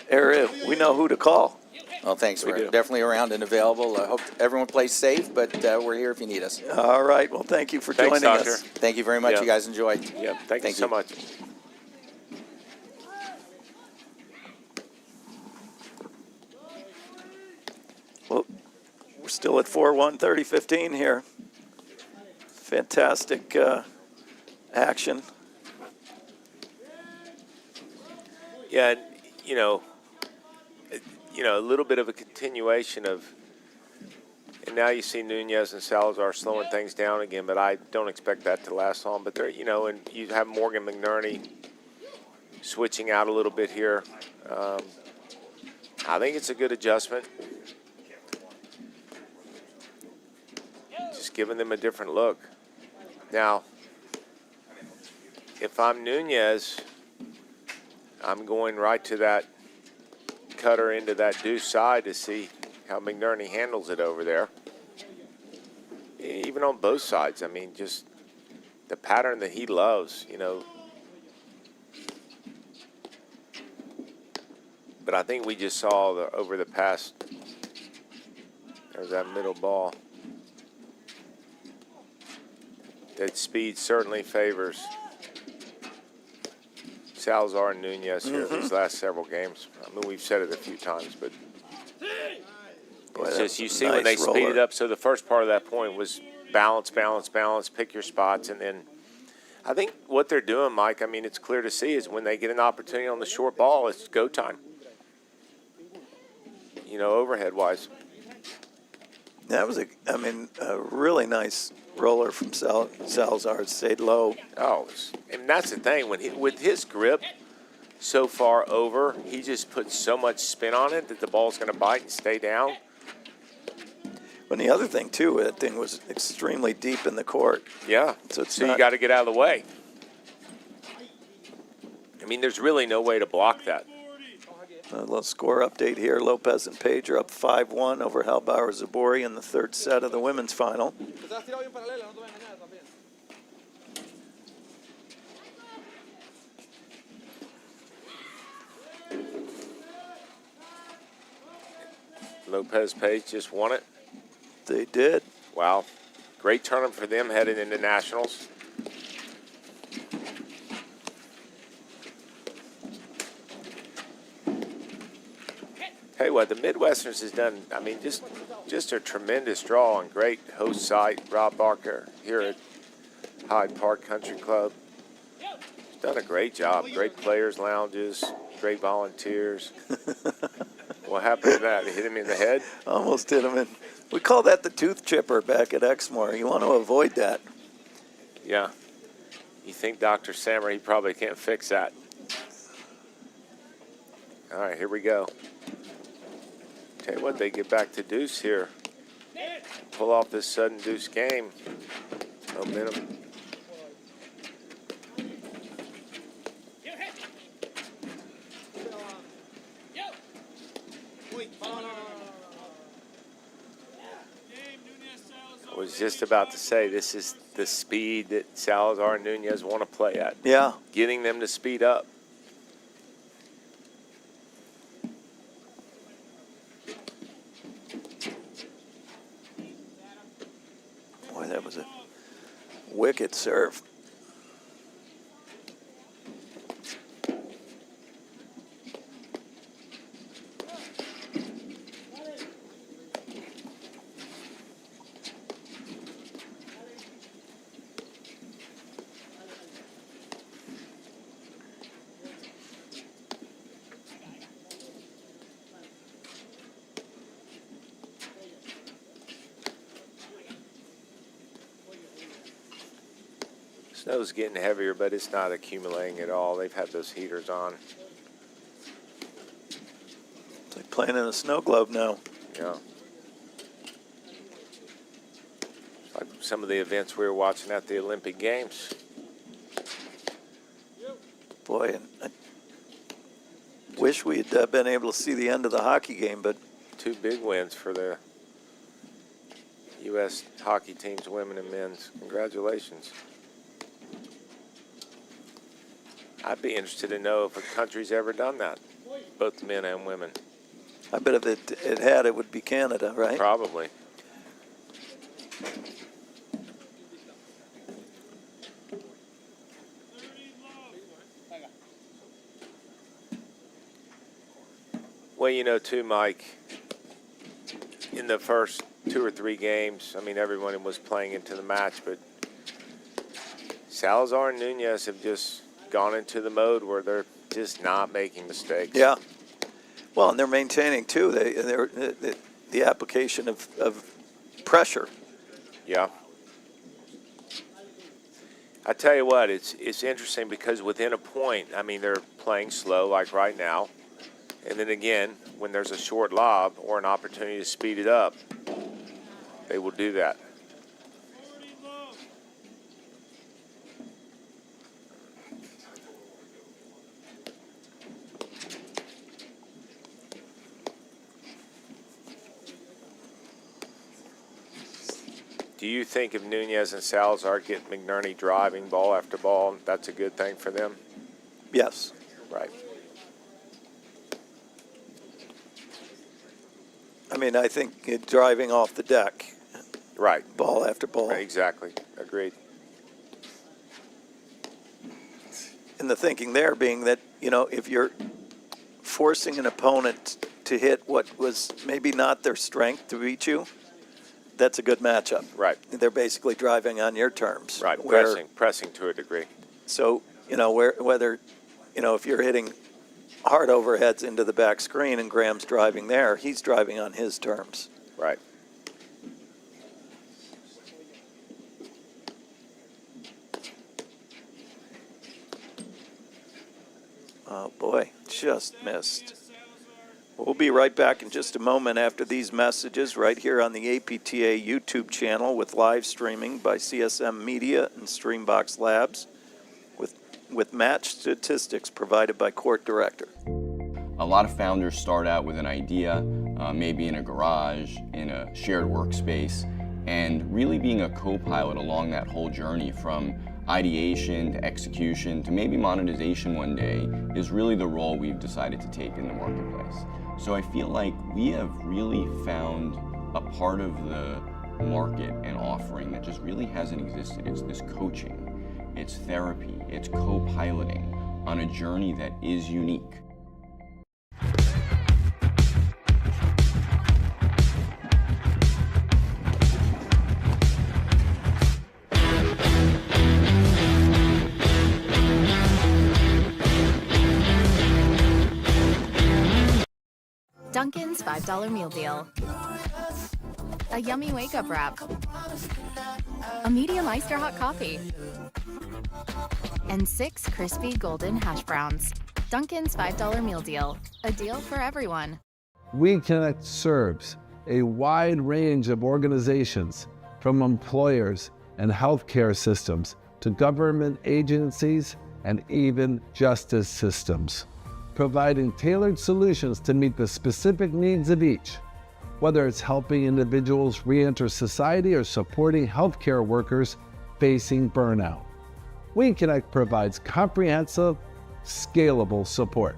area, we know who to call. Well, thanks. We We're do. definitely around and available. I hope everyone plays safe, but we're here if you need us. All right. Well, thank you for Thanks, joining Doctor. us. Thank you very much. Yeah. You guys enjoy. Yeah, thank you so much. Well, we're still at 4-1, 30-15 here. Fantastic action. Yeah, a little bit of a continuation of, and now you see Nunez and Salazar slowing things down again, but I don't expect that to last long. But they're, and you have Morgan McNerney switching out a little bit here. I think it's a good adjustment. Just giving them a different look. Now, if I'm Nunez, I'm going right to that cutter into that deuce side to see how McNerney handles it over there. Even on both sides, I mean, just the pattern that he loves, But I think we just saw over the past, there's that middle ball, that speed certainly favors Salazar and Nunez here these last several games. I mean, we've said it a few times, but it's just you see when they speed it up. So the first part of that point was balance, pick your spots, and then I think what they're doing, Mike, I mean, it's clear to see is when they get an opportunity on the short ball, it's go time. overhead-wise. That was a really nice roller from Salazar. It stayed low. Oh, and that's the thing. With his grip so far over, he just puts so much spin on it that the ball's going to bite and stay down. But the other thing, too, that thing was extremely deep in the court. Yeah, so you got to get out of the way. I mean, there's really no way to block that. A little score update here. Lopez and Page are up 5-1 over Halbauer Zabori in the third set of the women's final. Lopez Page just won it. They did. Wow. Great tournament for them heading into nationals. Tell you what, the Midwesterns has done, I mean, just a tremendous draw and great host site. Rob Barker here at Hyde Park Country Club. He's done a great job. Great players' lounges, great volunteers. What happened to that? They hit him in the head? Almost hit him in. We call that the tooth chipper back at Exmoor. You want to avoid that. Yeah. You think Dr. Sammer, he probably can't fix that. All right, here we go. Tell you what, they get back to deuce here. Pull off this sudden deuce game. Momentum. I was just about to say, this is the speed that Salazar and Nunez want to play at. Yeah. Getting them to speed up. Boy, that was a wicked serve. Snow's getting heavier, but it's not accumulating at all. They've had those heaters on. It's like playing in a snow globe now. Yeah. It's like some of the events we were watching at the Olympic Games. Boy, and I wish we had been able to see the end of the hockey game, but 2 big wins for the U.S. hockey teams, women and men's. Congratulations. I'd be interested to know if a country's ever done that, both men and women. I bet if it had, it would be Canada, right? Probably. Well, you know, too, Mike, in the first 2 or 3 games, I mean, everyone was playing into the match, but Salazar and Nunez have just gone into the mode where they're just not making mistakes. Yeah. Well, and they're maintaining, too, the application of pressure. Yeah. I tell you what, it's interesting because within a point, I mean, they're playing slow like right now. And then again, when there's a short lob or an opportunity to speed it up, they will do that. Do you think if Nunez and Salazar get McNerney driving ball after ball, that's a good thing for them? Yes. Right. I mean, I think driving off the deck. Right. Ball after ball. Right, exactly. Agreed. And the thinking there being that, you know, if you're forcing an opponent to hit what was maybe not their strength to beat you, that's a good matchup. Right. They're basically driving on your terms. Right, pressing to a degree. So, you know, whether, you know, if you're hitting hard overheads into the back screen, and Graham's driving there. He's driving on his terms. Right. Oh, boy, just missed. We'll be right back in just a moment after these messages right here on the APTA YouTube channel with live streaming by CSM Media and Streambox Labs with match statistics provided by Court Director. A lot of founders start out with an idea, maybe in a garage, in a shared workspace, and really being a co-pilot along that whole journey from ideation to execution to maybe monetization one day is really the role we've decided to take in the marketplace. So I feel like we have really found a part of the market and offering that just really hasn't existed. It's this coaching, it's therapy, it's co-piloting on a journey that is unique. Dunkin's $5 meal deal. A yummy wake-up wrap. A medium iced or hot coffee. And 6 crispy golden hash browns. Dunkin's $5 meal deal. A deal for everyone. We Connect serves a wide range of organizations, from employers and healthcare systems to government agencies and even justice systems, providing tailored solutions to meet the specific needs of each, whether it's helping individuals re-enter society or supporting healthcare workers facing burnout. We Connect provides comprehensive, scalable support.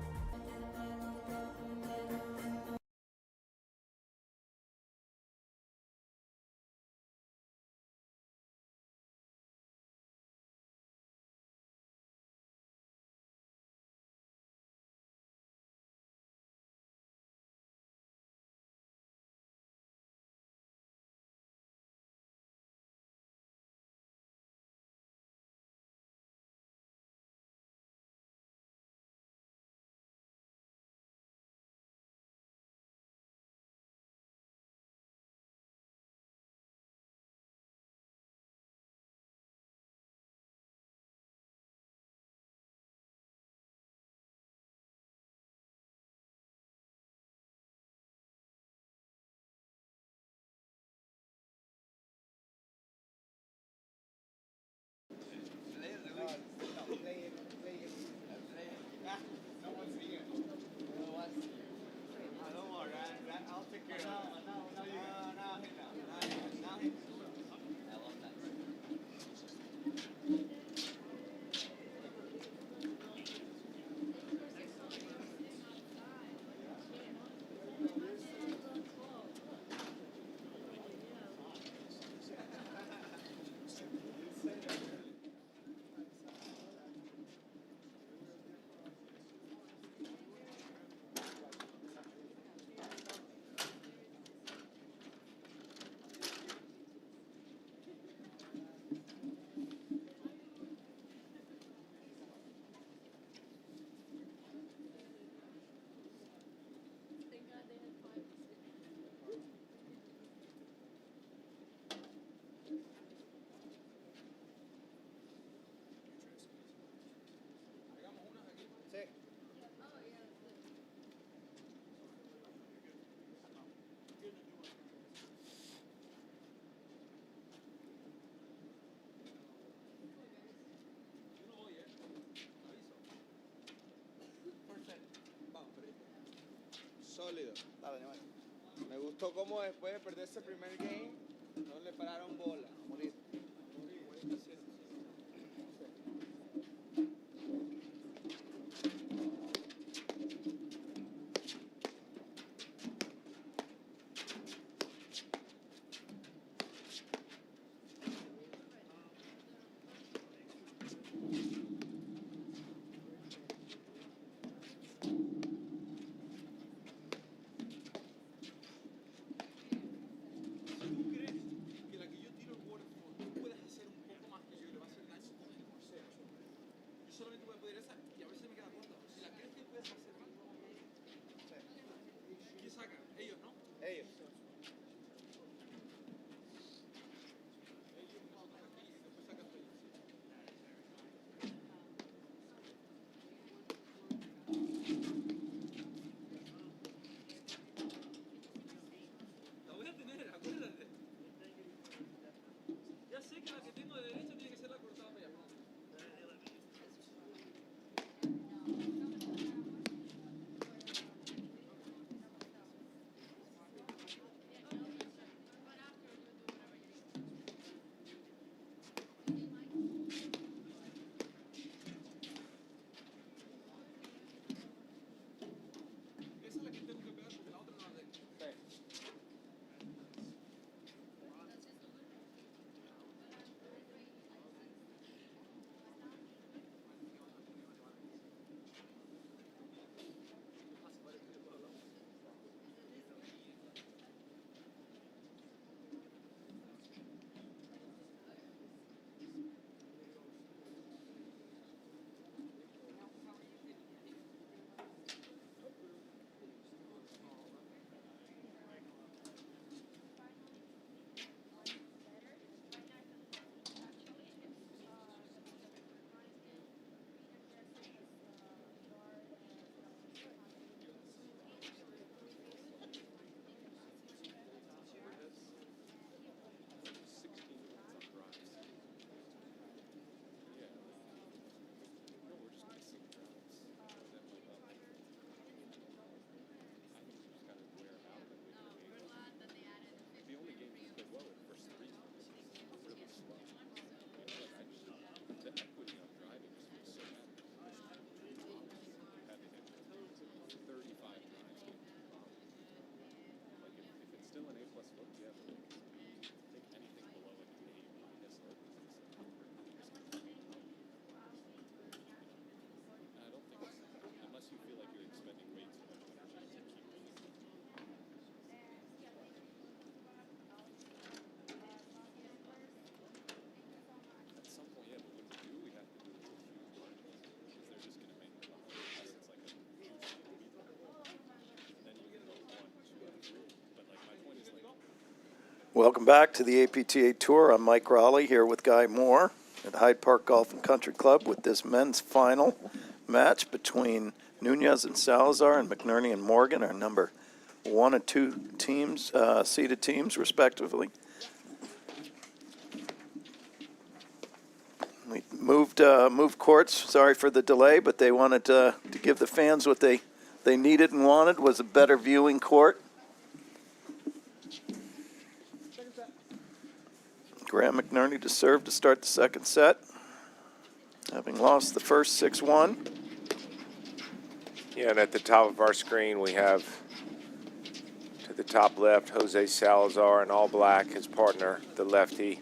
Sólido. Me gustó cómo después de perder ese primer game, no le pararon bola. Bonito. Welcome back to the APTA Tour. I'm Mike Raleigh here with Guy Moore at Hyde Park Golf and Country Club with this men's final match between Nunez and Salazar and McNerney and Morgan, our number 1 and 2 teams, seeded teams, respectively. We moved courts. Sorry for the delay, but they wanted to give the fans what they needed and wanted, was a better viewing court. Graham McNerney to serve to start the second set, having lost the first 6-1. Yeah, and at the top of our screen, we have to the top left, Jose Salazar in all black, his partner, the lefty,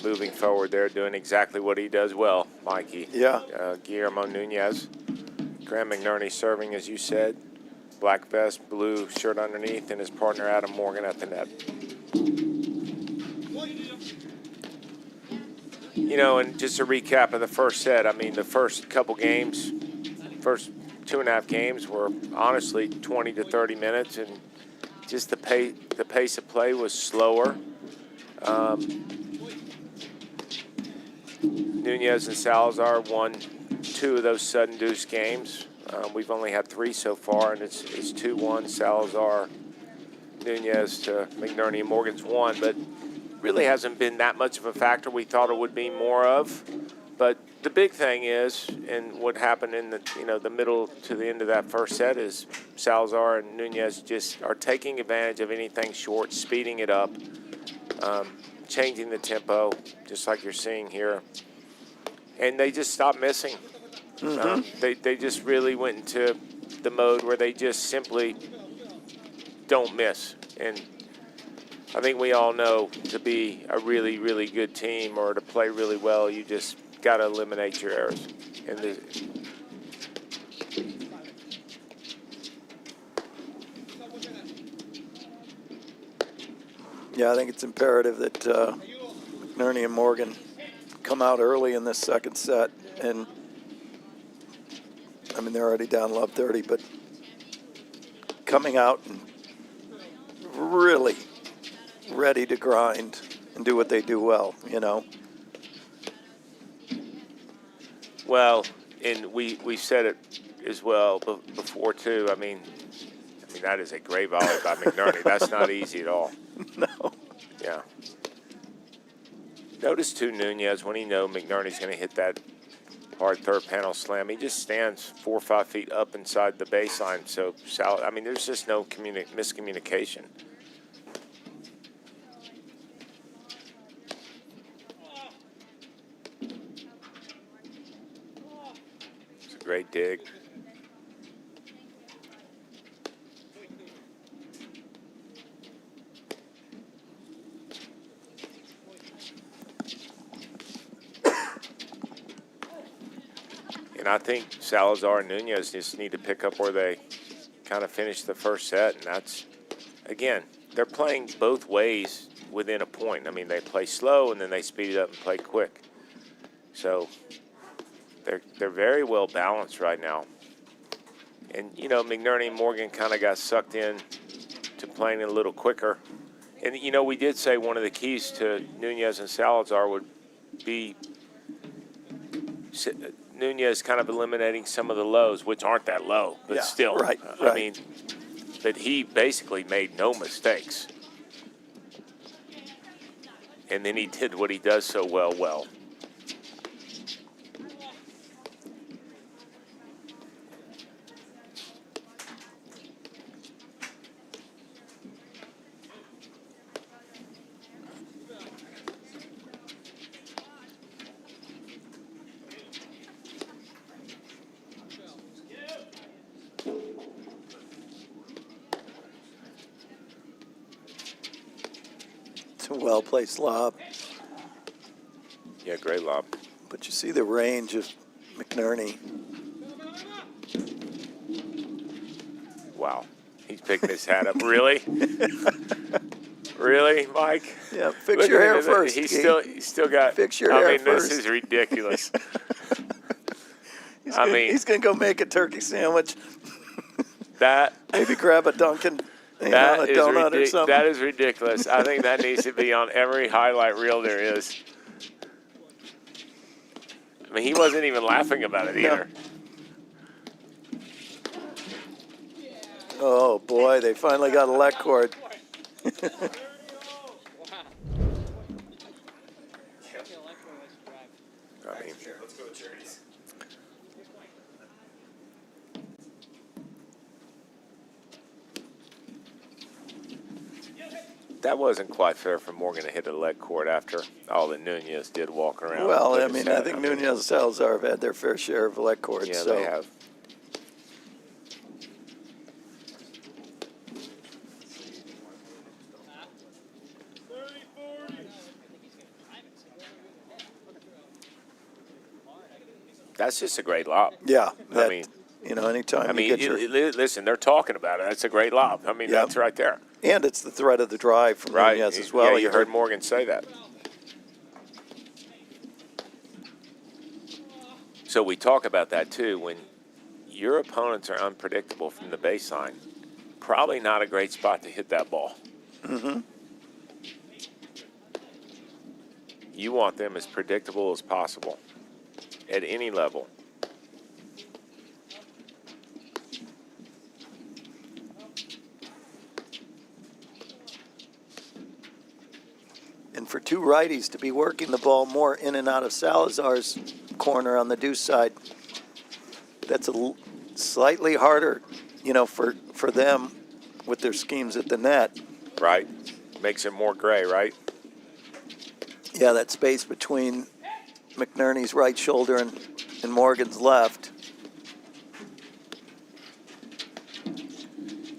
moving forward there, doing exactly what he does well, Mikey. Yeah. Guillermo Nunez. Graham McNerney serving, as you said, black vest, blue shirt underneath, and his partner, Adam Morgan, at the net. You know, and just a recap of the first set, I mean, the first couple games, first 2.5 games were honestly 20 to 30 minutes, and just the pace of play was slower. Nunez and Salazar won 2 of those sudden deuce games. We've only had 3 so far, and it's 2-1 Salazar, Nunez to McNerney, and Morgan's 1, but really hasn't been that much of a factor we thought it would be more of. But the big thing is, and what happened in the middle to the end of that first set, is Salazar and Nunez just are taking advantage of anything short, speeding it up, changing the tempo, just like you're seeing here. And they just stopped missing. Mm-hmm. They just really went into the mode where they just simply don't miss. And I think we all know to be a really, really good team or to play really well, you just got to eliminate your errors. And yeah, I think it's imperative that McNerney and Morgan come out early in this second set. And, I mean, they're already down love 30, but coming out and really ready to grind and do what they do well, you know. well, and we said it as well before too. I mean that is a great volley by McNerney. That's not easy at all. No. Yeah. Notice too, Nunez, when he knows McNerney's going to hit that hard third panel slam, he just stands 4 or 5 feet up inside the baseline. So I mean, there's just no miscommunication. Great dig. And I think Salazar and Nunez just need to pick up where they kind of finished the first set. And that's, again, they're playing both ways within a point. I mean, they play slow and then they speed it up and play quick. So they're very well balanced right now. And, you know, McNerney and Morgan kind of got sucked in to playing it a little quicker. And, you know, we did say one of the keys to Nunez and Salazar would be Nunez kind of eliminating some of the lows, which aren't that low, but yeah, still. Right. I mean, but he basically made no mistakes. And then he did what he does so well. It's a well-placed lob. Yeah, great lob. But you see the range of McNerney. Wow. He's picking his hat up. Really? Really, Mike? Yeah, fix your hair first. He's still got. Fix your hair first. This first. is ridiculous. He's gonna go make a turkey sandwich. That Maybe grab a Dunkin'. on a donut or something. That is ridiculous. I think that needs to be on every highlight reel there is. I mean, he wasn't even laughing about it either. Oh, boy, they finally got a leg cord. I mean, that wasn't quite fair for Morgan to hit a leg cord after all that Nunez did walking around. Well, Like I mean, I think Nunez and Salazar have had their fair share of leg cords. Yeah, so. they have. That's just a great lob. Yeah. I mean, anytime listen, they're talking about it. That's a great lob. I mean, that's right there. And it's the threat of the drive from Nunez as well. Yeah, you heard Morgan say that. So we talk about that, too. When your opponents are unpredictable from the baseline, probably not a great spot to hit that ball. Mm-hmm. You want them as predictable as possible at any level. And for two righties to be working the ball more in and out of Salazar's corner on the deuce side, that's slightly harder, for them with their schemes at the net. Right. Makes it more gray, right? Yeah, that space between McNerney's right shoulder and Morgan's left.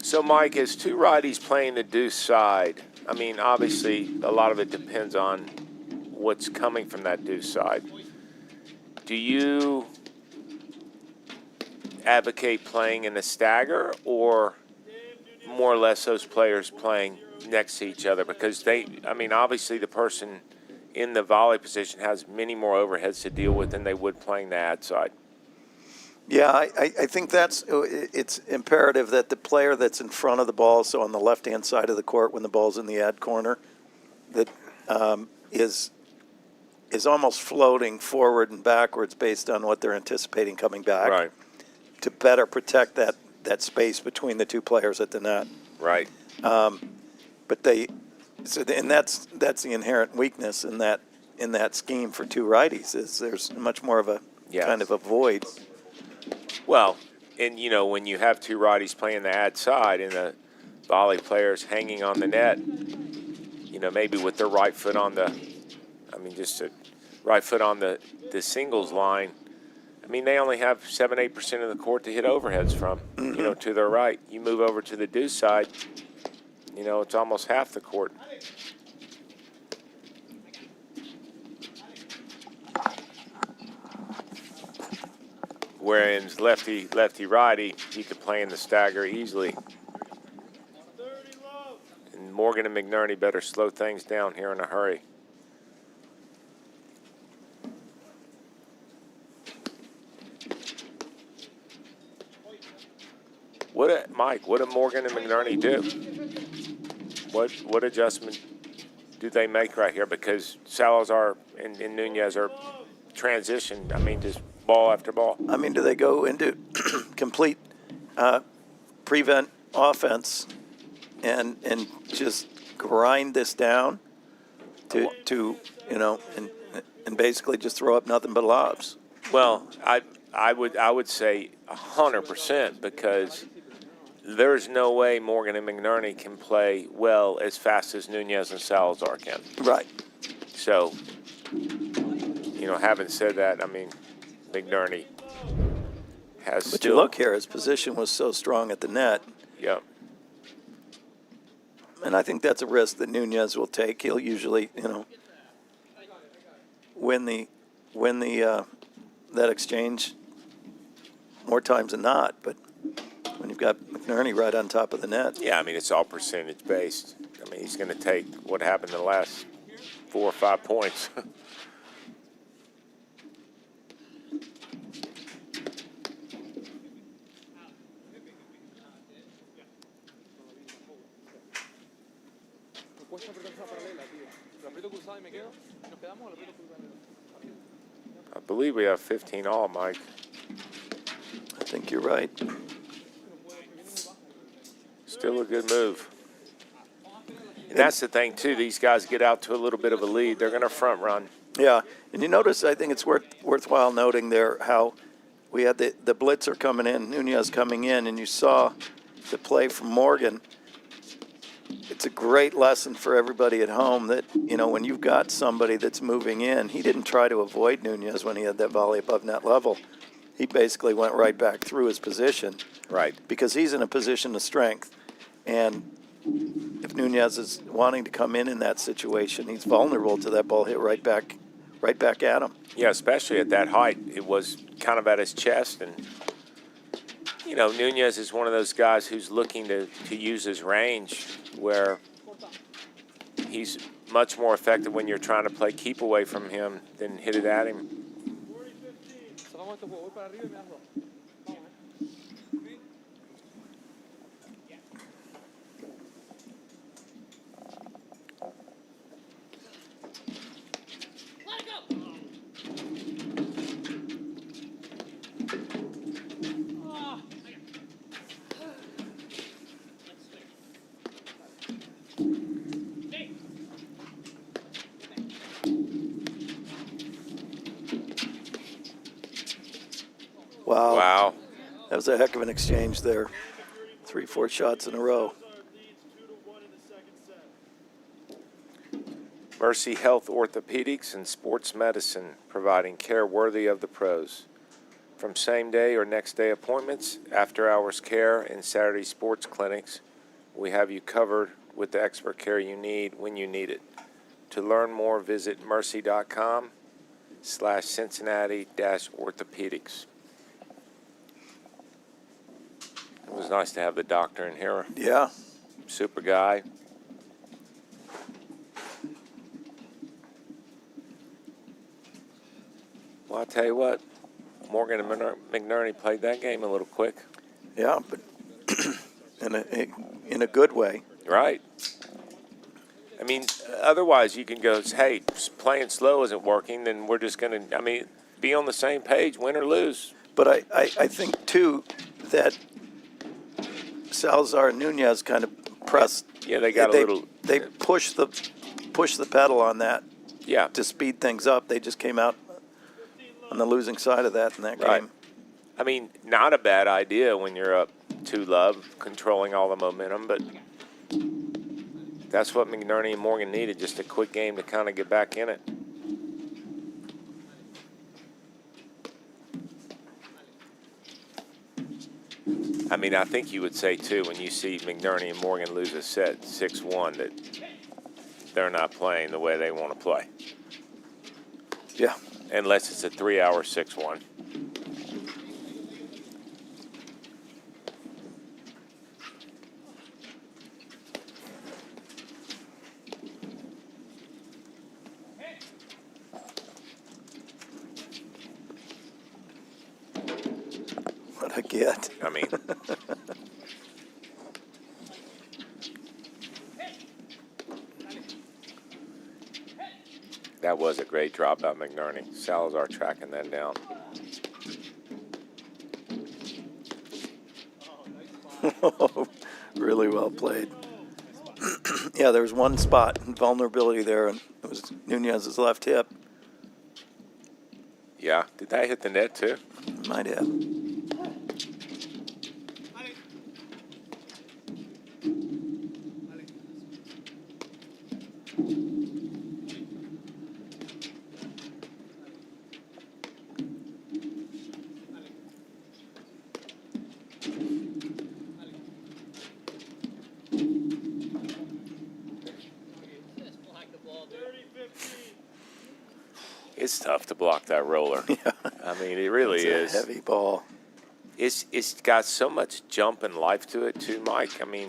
So, Mike, as two righties playing the deuce side, I mean, obviously, a lot of it depends on what's coming from that deuce side. Do you advocate playing in a stagger or more or less those players playing next to each other? Because obviously the person in the volley position has many more overheads to deal with than they would playing the ad side. Yeah, I think it's imperative that the player that's in front of the ball, so on the left-hand side of the court when the ball's in the ad corner, that is almost floating forward and backwards based on what they're anticipating coming back. Right. To better protect that space between the two players at the net. Right. But that's the inherent weakness in that scheme for two righties is there's much more of a kind of a void. Well, and when you have two righties playing the ad side and the volley players hanging on the net, maybe with their right foot on the singles line. I mean, they only have 7-8% of the court to hit overheads from, to their right. You move over to the deuce side, it's almost half the court. Whereas lefty, righty, you could play in the stagger easily. And Morgan and McNerney better slow things down here in a hurry. Mike, what did Morgan and McNerney do? What adjustment do they make right here? Because Salazar and Nunez are transitioned. I mean, just ball after ball. I mean, do they go into complete prevent offense and just grind this down to and basically just throw up nothing but lobs? Well, I would say 100% because there's no way Morgan and McNerney can play well as fast as Nunez and Salazar can. Right. So, having said that, I mean, McNerney has But you look here, his position was so strong at the net. Yep. And I think that's a risk that Nunez will take. He'll usually, win the that exchange more times than not. But when you've got McNerney right on top of the net. Yeah, I mean, it's all percentage based. I mean, he's going to take what happened in the last 4 or 5 points. cuesta apretar esa paralela, tío. Lo aprieto cruzado y me quedo. ¿Nos quedamos o lo aprieto cruzado? I believe we have 15 all, Mike. I think you're right. Still a good move. And that's the thing, too. These guys get out to a little bit of a lead. They're going to front run. Yeah, and you notice, I think it's worthwhile noting there how we had the blitzer coming in, Nunez coming in, and you saw the play from Morgan. It's a great lesson for everybody at home that, you know, when you've got somebody that's moving in, he didn't try to avoid Nunez when he had that volley above net level. He basically went right back through his position. Right. Because he's in a position of strength. And if Nunez is wanting to come in that situation, he's vulnerable to that ball hit right back at him. Yeah, especially at that height. It was kind of at his chest. And, you know, Nunez is one of those guys who's looking to use his range, where he's much more effective when you're trying to play keep away from him than hit it at him. Wow. Wow. That was a heck of an exchange there. 3-4 shots in a row. Mercy Health Orthopedics and Sports Medicine, providing care worthy of the pros. From same-day or next-day appointments, after-hours care, and Saturday sports clinics, we have you covered with the expert care you need when you need it. To learn more, visit mercy.com/Cincinnati-orthopedics. It was nice to have the doctor in here. Yeah. Super guy. Well, I'll tell you what, Morgan and McNerney played that game a little quick. Yeah, but in a good way. Right. I mean, otherwise you can go, hey, playing slow isn't working, then we're just going to, be on the same page, win or lose. But I think, too, that Salazar and Nunez kind of pressed. Yeah, they got a little. They pushed the pedal on that. Yeah. To speed things up. They just came out on the losing side of that in that Right. game. I mean, not a bad idea when you're up 2-love, controlling all the momentum, but that's what McNerney and Morgan needed, just a quick game to kind of get back in it. I mean, I think you would say, too, when you see McNerney and Morgan lose a set 6-1, that they're not playing the way they want to play. Yeah. Unless it's a 3-hour 6-1. What a get. I mean. That was a great drop by McNerney. Salazar tracking that down. Really well played. Yeah, there was one spot, vulnerability there, and it was Nunez's left hip. Yeah. Did that hit the net, too? Might have. It's tough to block that roller. Yeah. I mean, it really It's is. a heavy ball. It's got so much jump and life to it, too, Mike. I mean,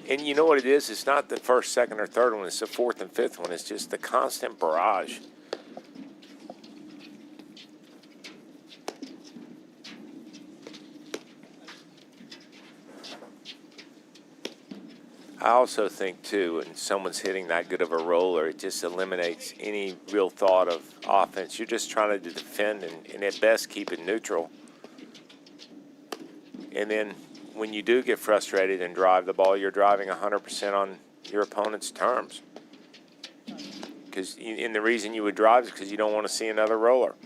and you know what it is? It's not the first, second, or third one. It's the fourth and fifth one. It's just the constant barrage. I also think, too, when someone's hitting that good of a roller, it just eliminates any real thought of offense. You're just trying to defend and at best keep it neutral. And then when you do get frustrated and drive the ball, you're driving 100% on your opponent's terms. And the reason you would drive is because you don't want to see another roller.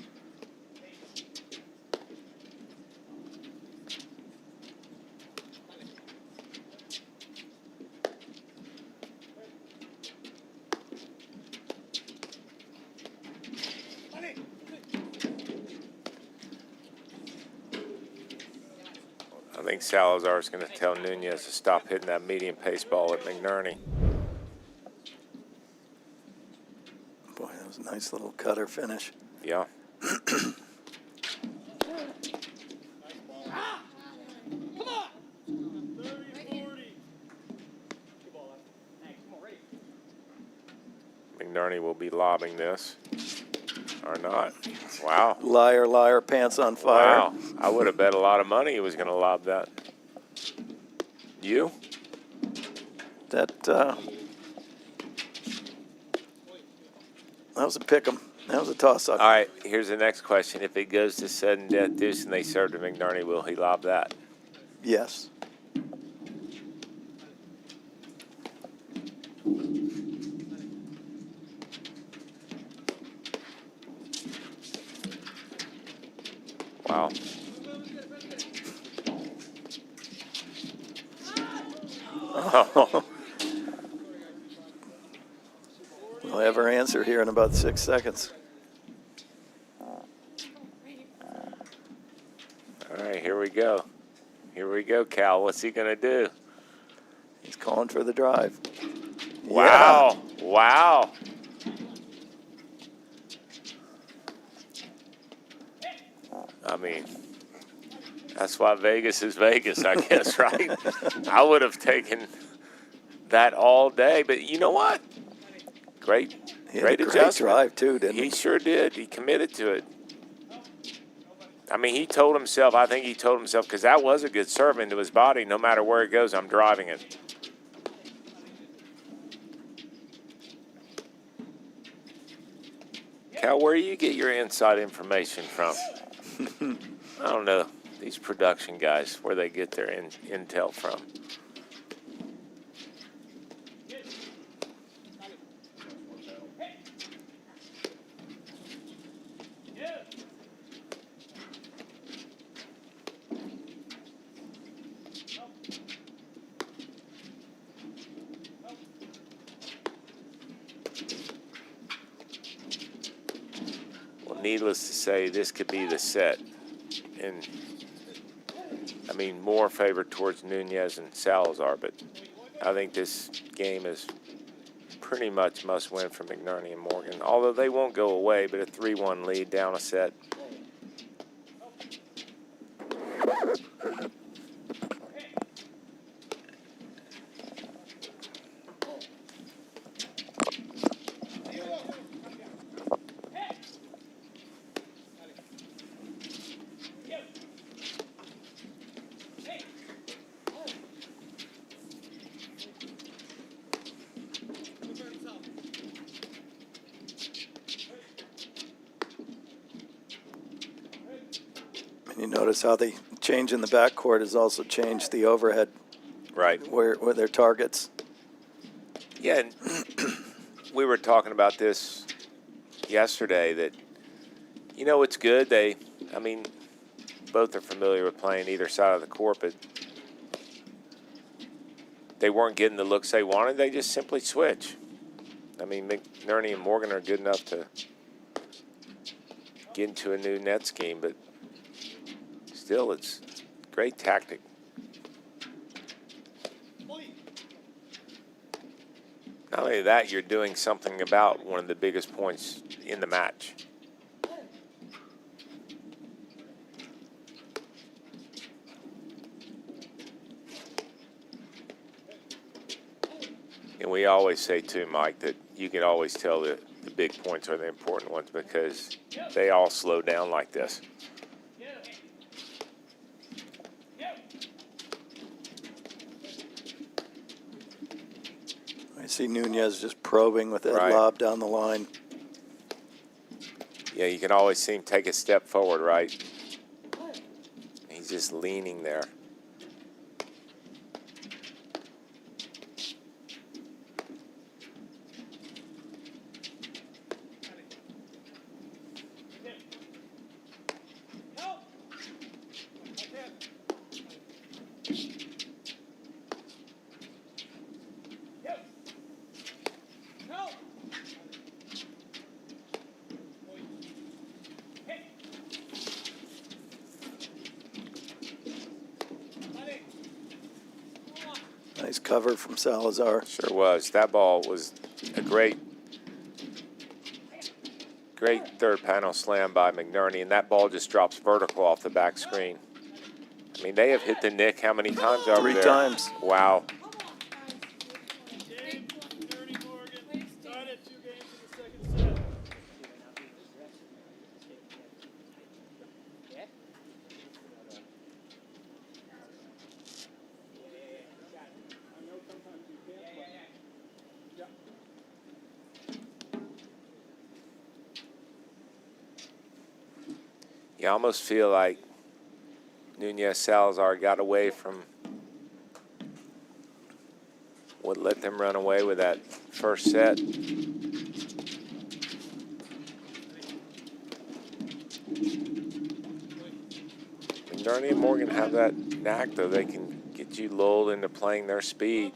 I think Salazar is going to tell Nunez to stop hitting that medium pace ball at McNerney. Boy, that was a nice little cutter finish. Yeah. McNerney will be lobbing this. Or not. Wow. Liar, liar, pants on fire. Wow. I would have bet a lot of money he was going to lob that. You? That was a pick'em. That was a toss-up. All right, here's the next question. If it goes to sudden death deuce and they serve to McNerney, will he lob that? Yes. Wow. Oh. We'll have our answer here in about 6 seconds. All right, here we go. Here we go, Cal. What's he going to do? He's calling for the drive. Wow. Yeah. Wow. I mean, that's why Vegas is Vegas, I guess, right? I would have taken that all day. But you know what? Great adjustment. Drive, too, didn't he? He sure did. He committed to it. I mean, he told himself, because that was a good serve into his body. No matter where it goes, I'm driving it. Cal, where do you get your inside information from? I don't know. These production guys, where they get their intel from. Needless to say, this could be the set. And, I mean, more favored towards Nunez and Salazar, but I think this game is pretty much must win for McNerney and Morgan, although they won't go away, but a 3-1 lead down a set. You notice how the change in the backcourt has also changed the overhead. Right. Where their targets. Yeah, and we were talking about this yesterday that, you know, it's good. I mean, both are familiar with playing either side of the court, but they weren't getting the looks they wanted. They just simply switch. I mean, McNerney and Morgan are good enough to get into a new net scheme, but still, it's great tactic. Not only that, you're doing something about one of the biggest points in the match. And we always say, too, Mike, that you can always tell that the big points are the important ones because they all slow down like this. You see Nunez just probing with that Right. lob down the line. Yeah, you can always see him take a step forward, right? He's just leaning there. Nice cover from Salazar. Sure was. That ball was a great third panel slam by McNerney, and that ball just drops vertical off the back screen. I mean, they have hit the nick how many times over 3 there? times. Wow. You almost feel like Nunez Salazar got away from what let them run away with that first set. McNerney and Morgan have that knack, though. They can get you lulled into playing their speed.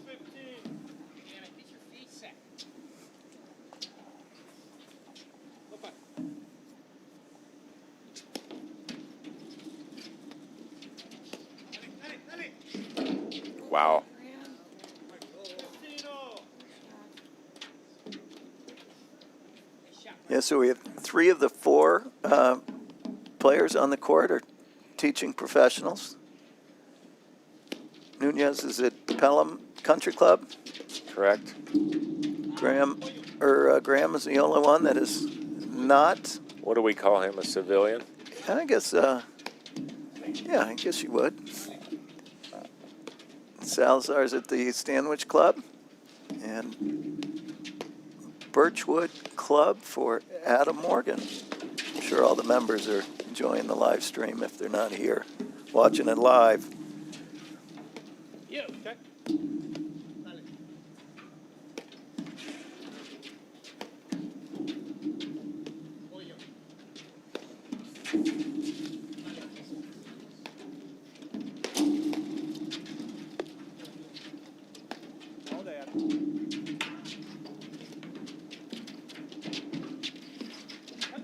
Wow. Yeah, so we have 3 of the 4 players on the court are teaching professionals. Nunez is at Pelham Country Club. Correct. Graham is the only one that is not. What do we call him, a civilian? I guess, yeah, I guess you would. Salazar's at the Stanwich Club. And Birchwood Club for Adam Morgan. I'm sure all the members are enjoying the live stream if they're not here watching it live. Yeah, okay.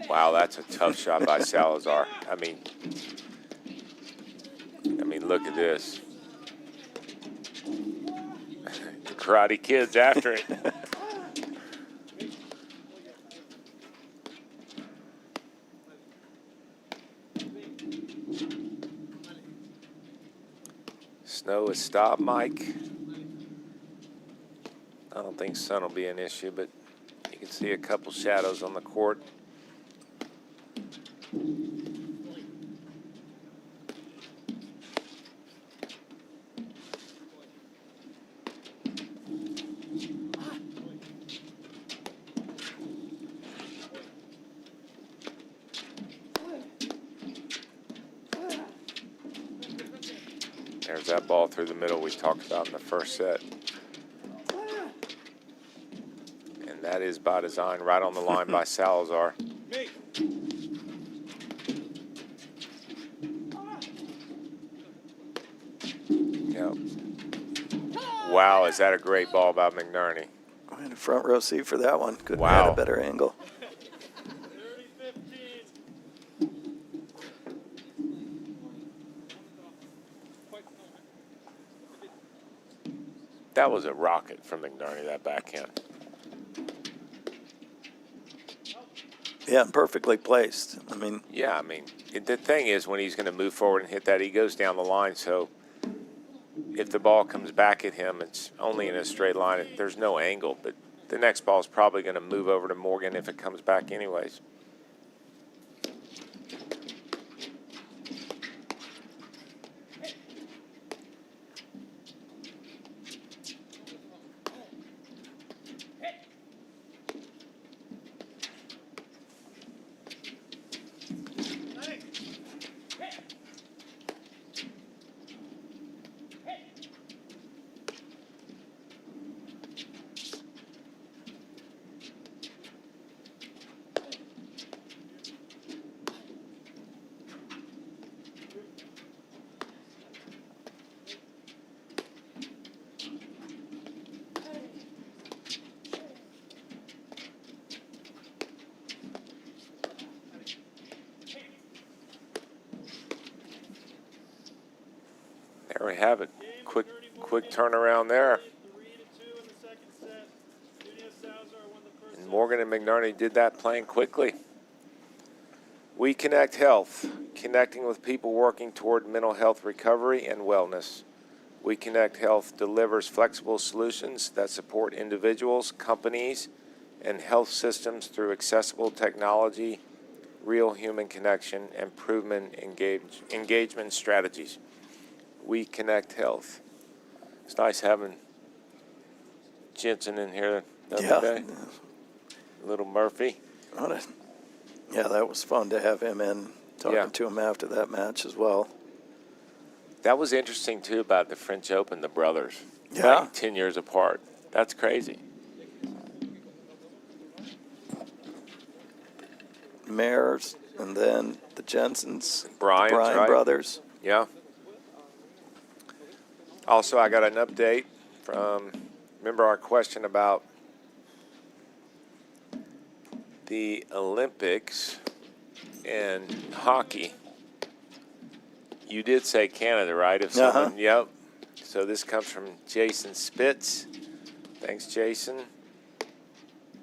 Wow, that's a tough shot by Salazar. I mean, look at this. The Karate Kid's after it. Snow has stopped, Mike. I don't think sun will be an issue, but you can see a couple shadows on the court. There's that ball through the middle we talked about in the first set. And that is by design, right on the line by Salazar. Yep. Wow, is that a great ball by McNerney? I had a front row seat for that one. Couldn't Wow. have had a better angle. That was a rocket from McNerney, that backhand. Yeah, and perfectly placed. I mean, Yeah, I mean, the thing is when he's going to move forward and hit that, he goes down the line. So if the ball comes back at him, it's only in a straight line. There's no angle, but the next ball is probably going to move over to Morgan if it comes back anyways. There we have it. Quick turnaround there. And Morgan and McNerney did that playing quickly. We Connect Health, connecting with people working toward mental health recovery and wellness. We Connect Health delivers flexible solutions that support individuals, companies, and health systems through accessible technology, real human connection, and proven engagement strategies. We Connect Health. It's nice having Jensen in here the other day. Little Murphy. Yeah, that was fun to have him in, talking to him after that match as well. That was interesting, too, about the French Open, the brothers. Yeah. Like 10 years apart. That's crazy. Mayers, and then the Jensens, Bryan right? Brothers. Yeah. Also, I got an update from, remember our question about the Olympics and hockey. You did say Canada, right? If someone, Yep. So this comes from Jason Spitz. Thanks, Jason.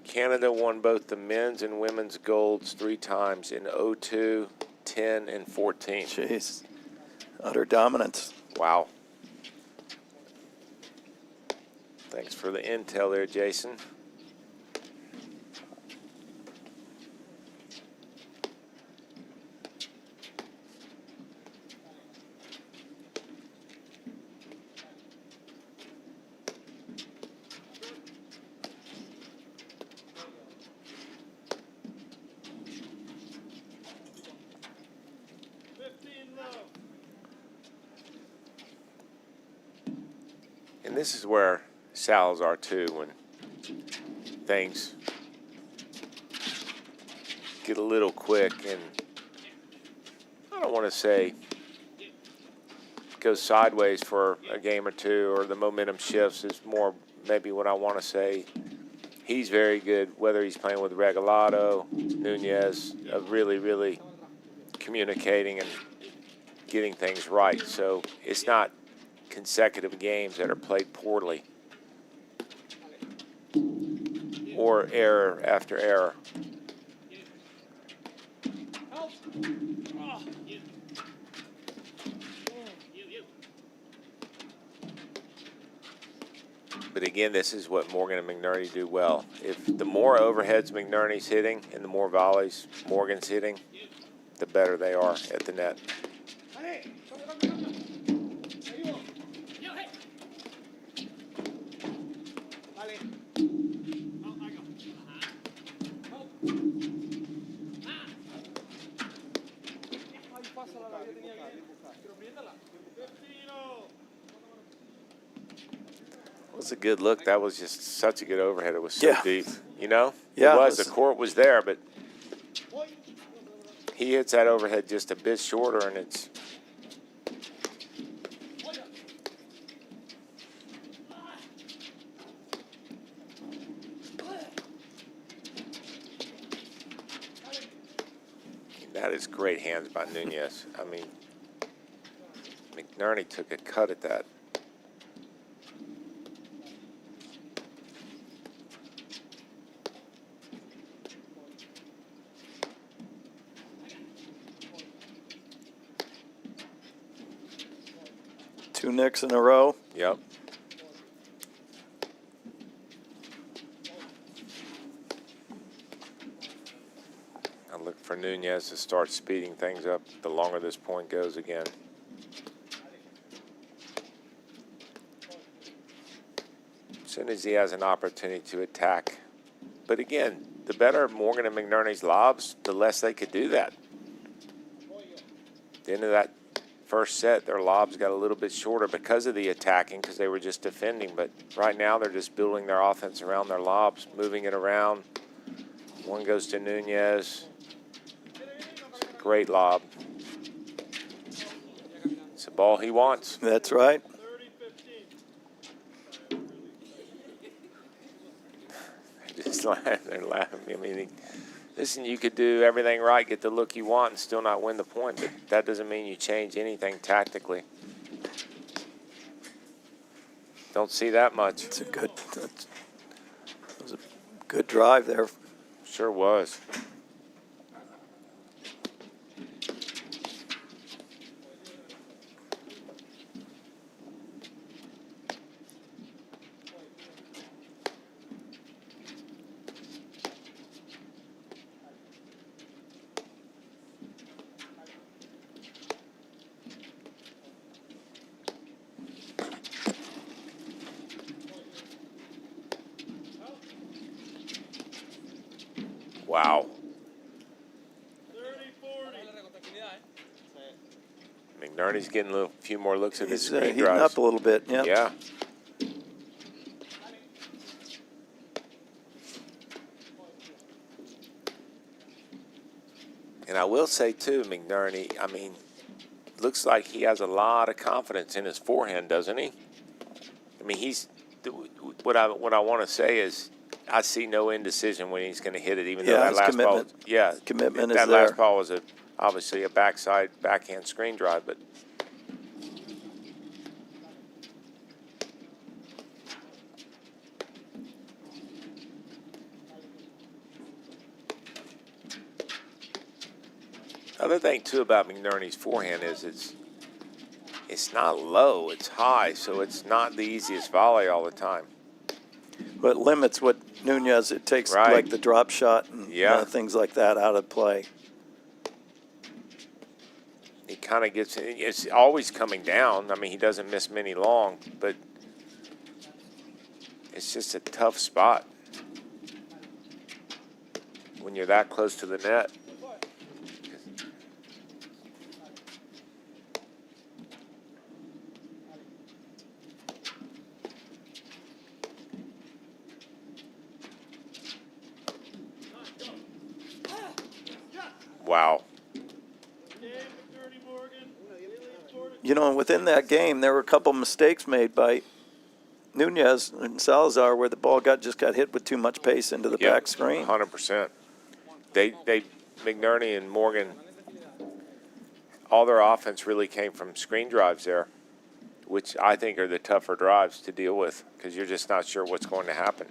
Canada won both the men's and women's golds 3 times in 02, 10, and 14. Jeez. Utter dominance. Wow. Thanks for the intel there, Jason. And this is where Salazar, too, when things get a little quick and I don't want to say goes sideways for a game or two or the momentum shifts is more maybe what I want to say. He's very good, whether he's playing with Regalado, Nunez, of really communicating and getting things right. So it's not consecutive games that are played poorly or error after error. But again, this is what Morgan and McNerney do well. If the more overheads McNerney's hitting and the more volleys Morgan's hitting, the better they are at the net. It was a good look. That was just such a good overhead. It was so deep, you know? Yeah. It was. The court was there, but he hits that overhead just a bit shorter, and it's that is great hands by Nunez. I mean, McNerney took a cut at that. Two nicks in a row. Yep. I look for Nunez to start speeding things up the longer this point goes again. So soon as he has an opportunity to attack. But again, the better Morgan and McNerney's lobs, the less they could do that. At the end of that first set, their lobs got a little bit shorter because of the attacking, because they were just defending. But right now, they're just building their offense around their lobs, moving it around. One goes to Nunez. It's a great lob. It's the ball he wants. That's right. They're laughing. I mean, listen, you could do everything right, get the look you want, and still not win the point, but that doesn't mean you change anything tactically. Don't see that much. It's a good. That was a good drive there. Sure was. Wow. McNerney's getting a few more looks at his He's screen heating drives. up a little bit. Yeah. Yeah. And I will say, too, McNerney, I mean, looks like he has a lot of confidence in his forehand, doesn't he? I mean, he's what I want to say is I see no indecision when he's going to hit it, even though that his last commitment. ball. Yeah, Commitment is that there. last ball was obviously a backhand screen drive, but. Other thing too about McNerney's forehand is it's not low, it's high, so it's not the easiest volley all the time. But it limits what Nunez, it takes Right. like the drop shot and things like that out of play. He kind of gets, it's always coming down. I mean, he doesn't miss many long, but it's just a tough spot when you're that close to the net. Wow. You know, within that game, there were a couple mistakes made by Nunez and Salazar where the ball just got hit with too much pace into the back screen. 100%. McNerney and Morgan, all their offense really came from screen drives there, which I think are the tougher drives to deal with because you're just not sure what's going to happen.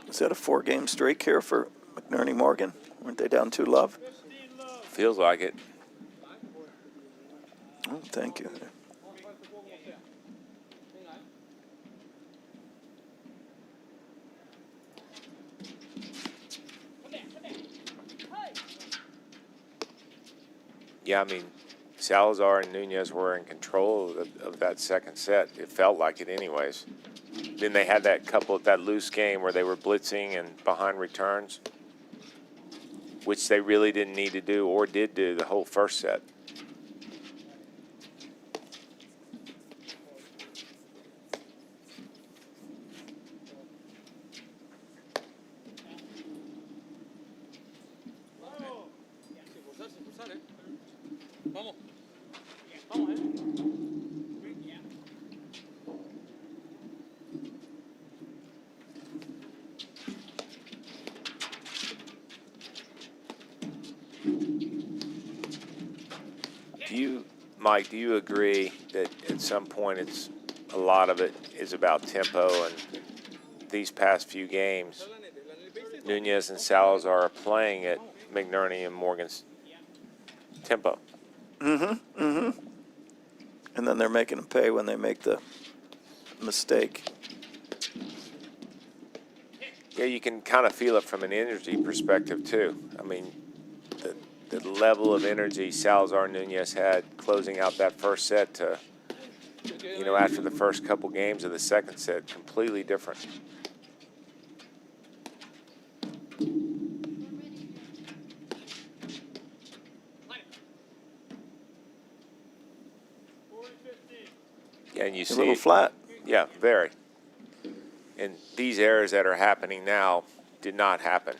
Is that a 4-game streak here for McNerney Morgan? Weren't they down 2-love? Feels like it. Oh, thank you. Yeah, I mean, Salazar and Nunez were in control of that second set. It felt like it anyways. Then they had that loose game where they were blitzing and behind returns, which they really didn't need to do or did do the whole first set. Mike, do you agree that at some point a lot of it is about tempo, and these past few games, Nunez and Salazar are playing at McNerney and Morgan's tempo? Mm-hmm, mm-hmm. And then they're making them pay when they make the mistake. Yeah, you can kind of feel it from an energy perspective too. I mean, the level of energy Salazar and Nunez had closing out that first set to, after the first couple games of the second set, completely different. Yeah, and you see A little flat. Yeah, very. And these errors that are happening now did not happen.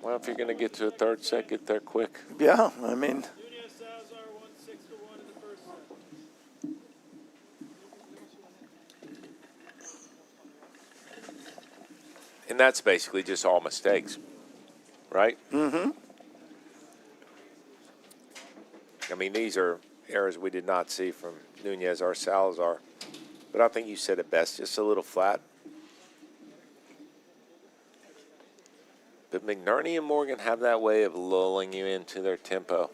Well, if you're going to get to a third set, get there quick. Yeah, I mean, And that's basically just all mistakes, right? mm-hmm. I mean, these are errors we did not see from Nunez or Salazar. But I think you said it best, just a little flat. But McNerney and Morgan have that way of lulling you into their tempo.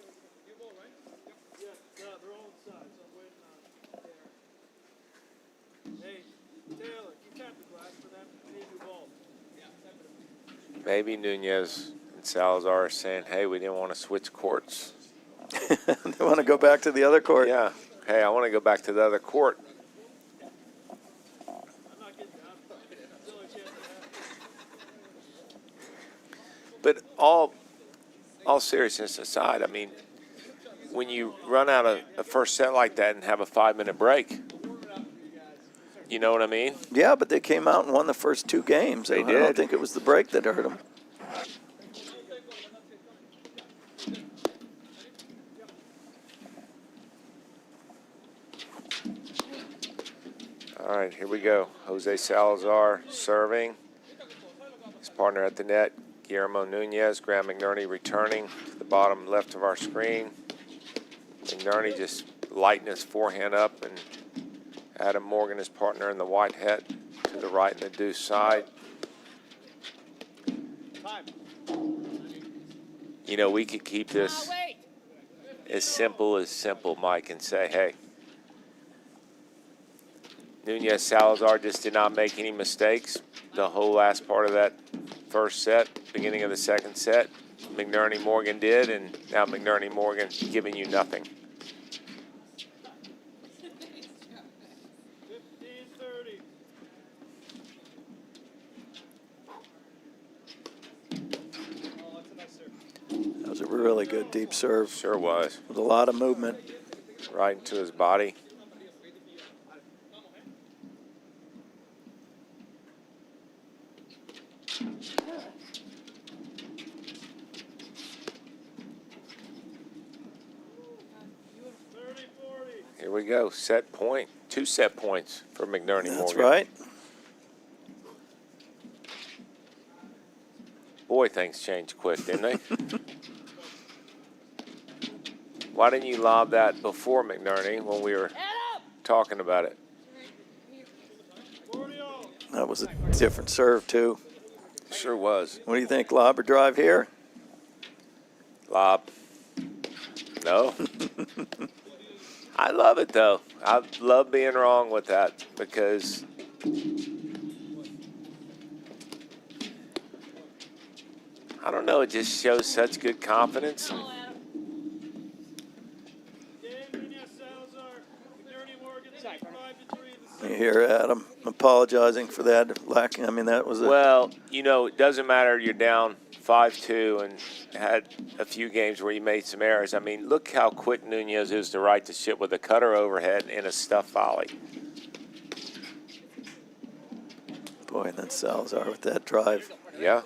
Maybe Nunez and Salazar are saying, hey, we didn't want to switch courts. They want to go back to the other court. Yeah. Hey, I want to go back to the other court. But all seriousness aside, I mean, when you run out of a first set like that and have a 5-minute break, you know what I mean? Yeah, but they came out and won the first 2 games. They I don't did. think it was the break that hurt them. All right, here we go. Jose Salazar serving. His partner at the net, Guillermo Nunez. Graham McNerney returning to the bottom left of our screen. McNerney just lighting his forehand up, and Adam Morgan, his partner in the white hat, to the right in the deuce side. You know, we could keep this as simple, Mike, and say, hey, Nunez Salazar just did not make any mistakes the whole last part of that first set, beginning of the second set. McNerney Morgan did, and now McNerney Morgan giving you nothing. That was a really good deep serve. Sure was. With a lot of movement. Right into his body. Here we go. Set point. 2 set points for McNerney Morgan. That's right. Boy, things changed quick, didn't they? Why didn't you lob that before McNerney when we were talking about it? That was a different serve, too. Sure was. What do you think, lob or drive here? Lob. No. I love it, though. I love being wrong with that because I don't know, it just shows such good confidence. You hear Adam apologizing for that lack. I mean, that was a... Well, you know, it doesn't matter. You're down 5-2 and had a few games where you made some errors. I mean, look how quick Nunez is to right the ship with a cutter overhead and a stuff volley. Boy, and then Salazar with that drive. Yeah.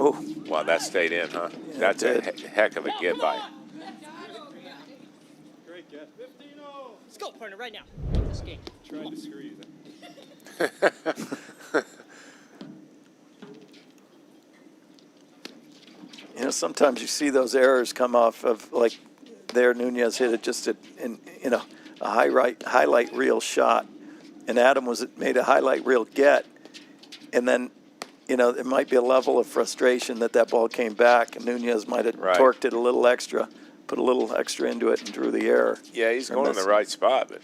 Oh, Wow, that stayed in, huh? Yeah, That's a it heck of a get by. Great get. Let's go, partner, right now. This game. Tried to screw you you know, sometimes you see those errors come off of, like, there Nunez hit it just a highlight reel shot, and Adam made a highlight reel get, and then, there might be a level of frustration that ball came back, and Nunez might have torqued it a little extra, put a little extra into it, and drew the error. Yeah, he's going in the right spot, but.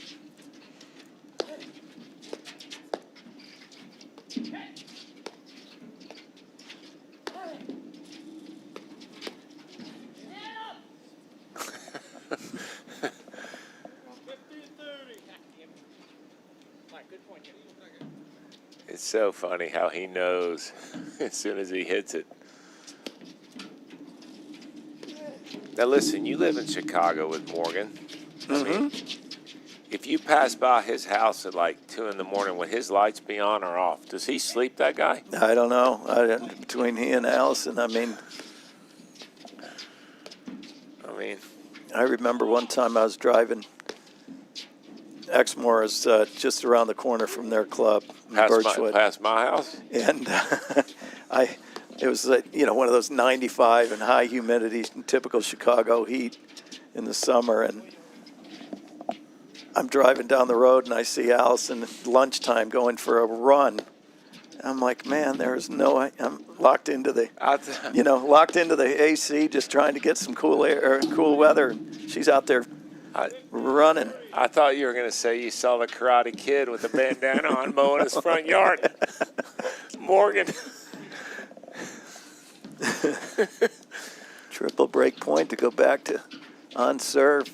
It's so funny how he knows as soon as he hits it. Now listen, you live in Chicago with Morgan. I mean, if you pass by his house at like 2 in the morning, would his lights be on or off? Does he sleep, that guy? I don't know. Between he and Allison, I remember one time I was driving. Exmoor is just around the corner from their club, Birchwood. Past my house? And it was one of those 95 and high humidity, typical Chicago heat in the summer. And I'm driving down the road and I see Allison at lunchtime going for a run. I'm like, man, I'm locked into the, locked into the AC, just trying to get some cool air, or cool weather. She's out there running. I thought you were going to say you saw the Karate Kid with a bandana on mowing his front yard. Morgan. Triple break point to go back to on serve.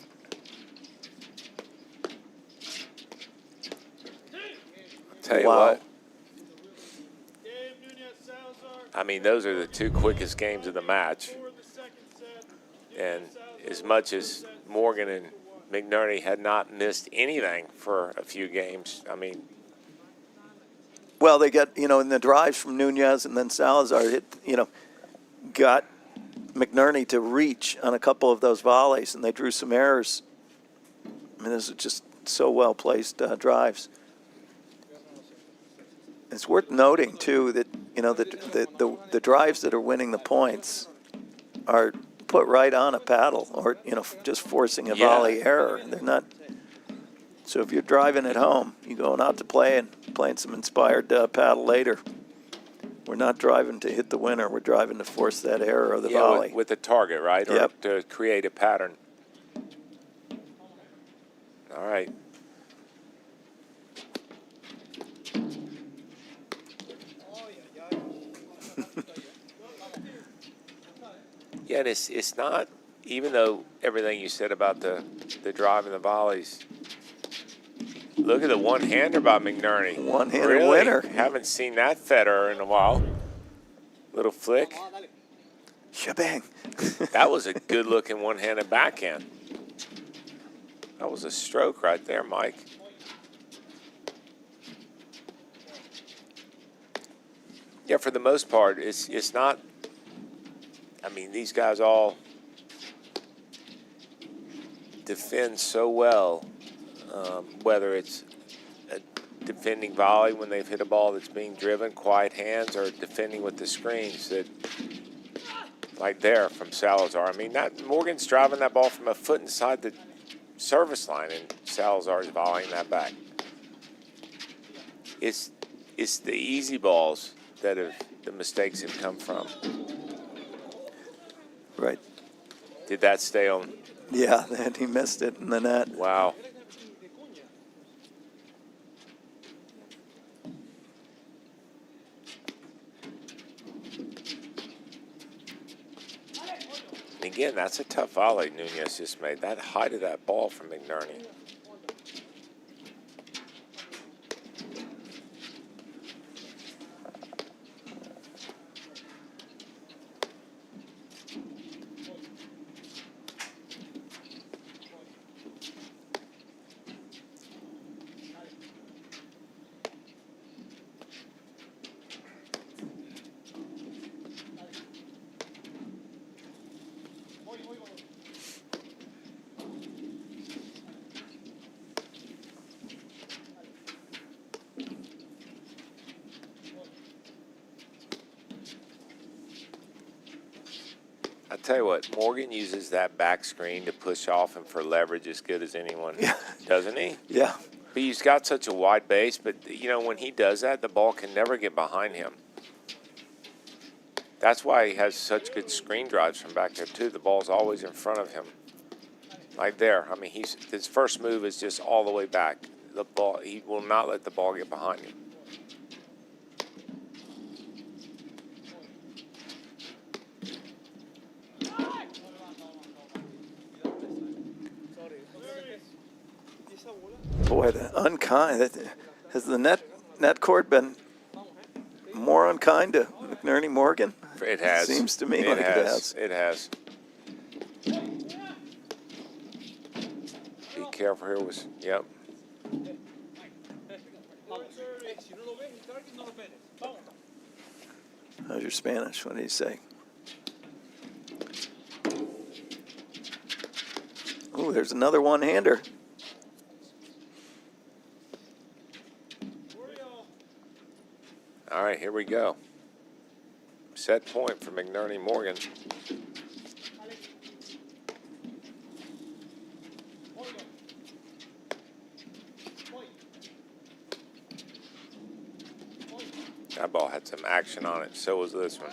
I'll tell you what. I mean, those are the 2 quickest games of the match. And as much as Morgan and McNerney had not missed anything for a few games, well, they got, in the drives from Nunez, and then Salazar got McNerney to reach on a couple of those volleys, and they drew some errors. Those are just so well-placed drives. It's worth noting, too, that, the drives that are winning the points are put right on a paddle, or, just forcing a volley error. They're not. So if you're driving at home, you're going out to play and playing some inspired paddle later. We're not driving to hit the winner. We're driving to force that error of the volley. With the target, right? Yep. Or to create a pattern. All right. Yeah, and it's not, even though everything you said about the drive and the volleys, look at the one-hander by McNerney. One-hander winner. Haven't seen that Federer in a while. Little flick. Shebang. That was a good-looking one-handed backhand. That was a stroke right there, Mike. Yeah, for the most part, it's not. These guys all defend so well, whether it's a defending volley when they've hit a ball that's being driven, quiet hands, or defending with the screens that, like there from Salazar. That Morgan's driving that ball from a foot inside the service line, and Salazar's volleying that back. It's the easy balls that the mistakes have come from. Right. Did that stay on? Yeah, and he missed it in the net. Wow. Again, that's a tough volley Nunez just made. That height of that ball from McNerney. tell you what, Morgan uses that back screen to push off and for leverage as good as anyone, doesn't he? Yeah. But he's got such a wide base, but, you know, when he does that, the ball can never get behind him. That's why he has such good screen drives from back there, too. The ball's always in front of him. Like there. I mean, his first move is just all the way back. The ball, he will not let the ball get behind him. Boy, the unkind. Has the net court been more unkind to McNerney Morgan? It has. Seems to me like it has. It has. Be careful here. Yep. How's your Spanish? What did he say? Ooh, there's another one-hander. All right, here we go. Set point for McNerney Morgan. That ball had some action on it. So was this one.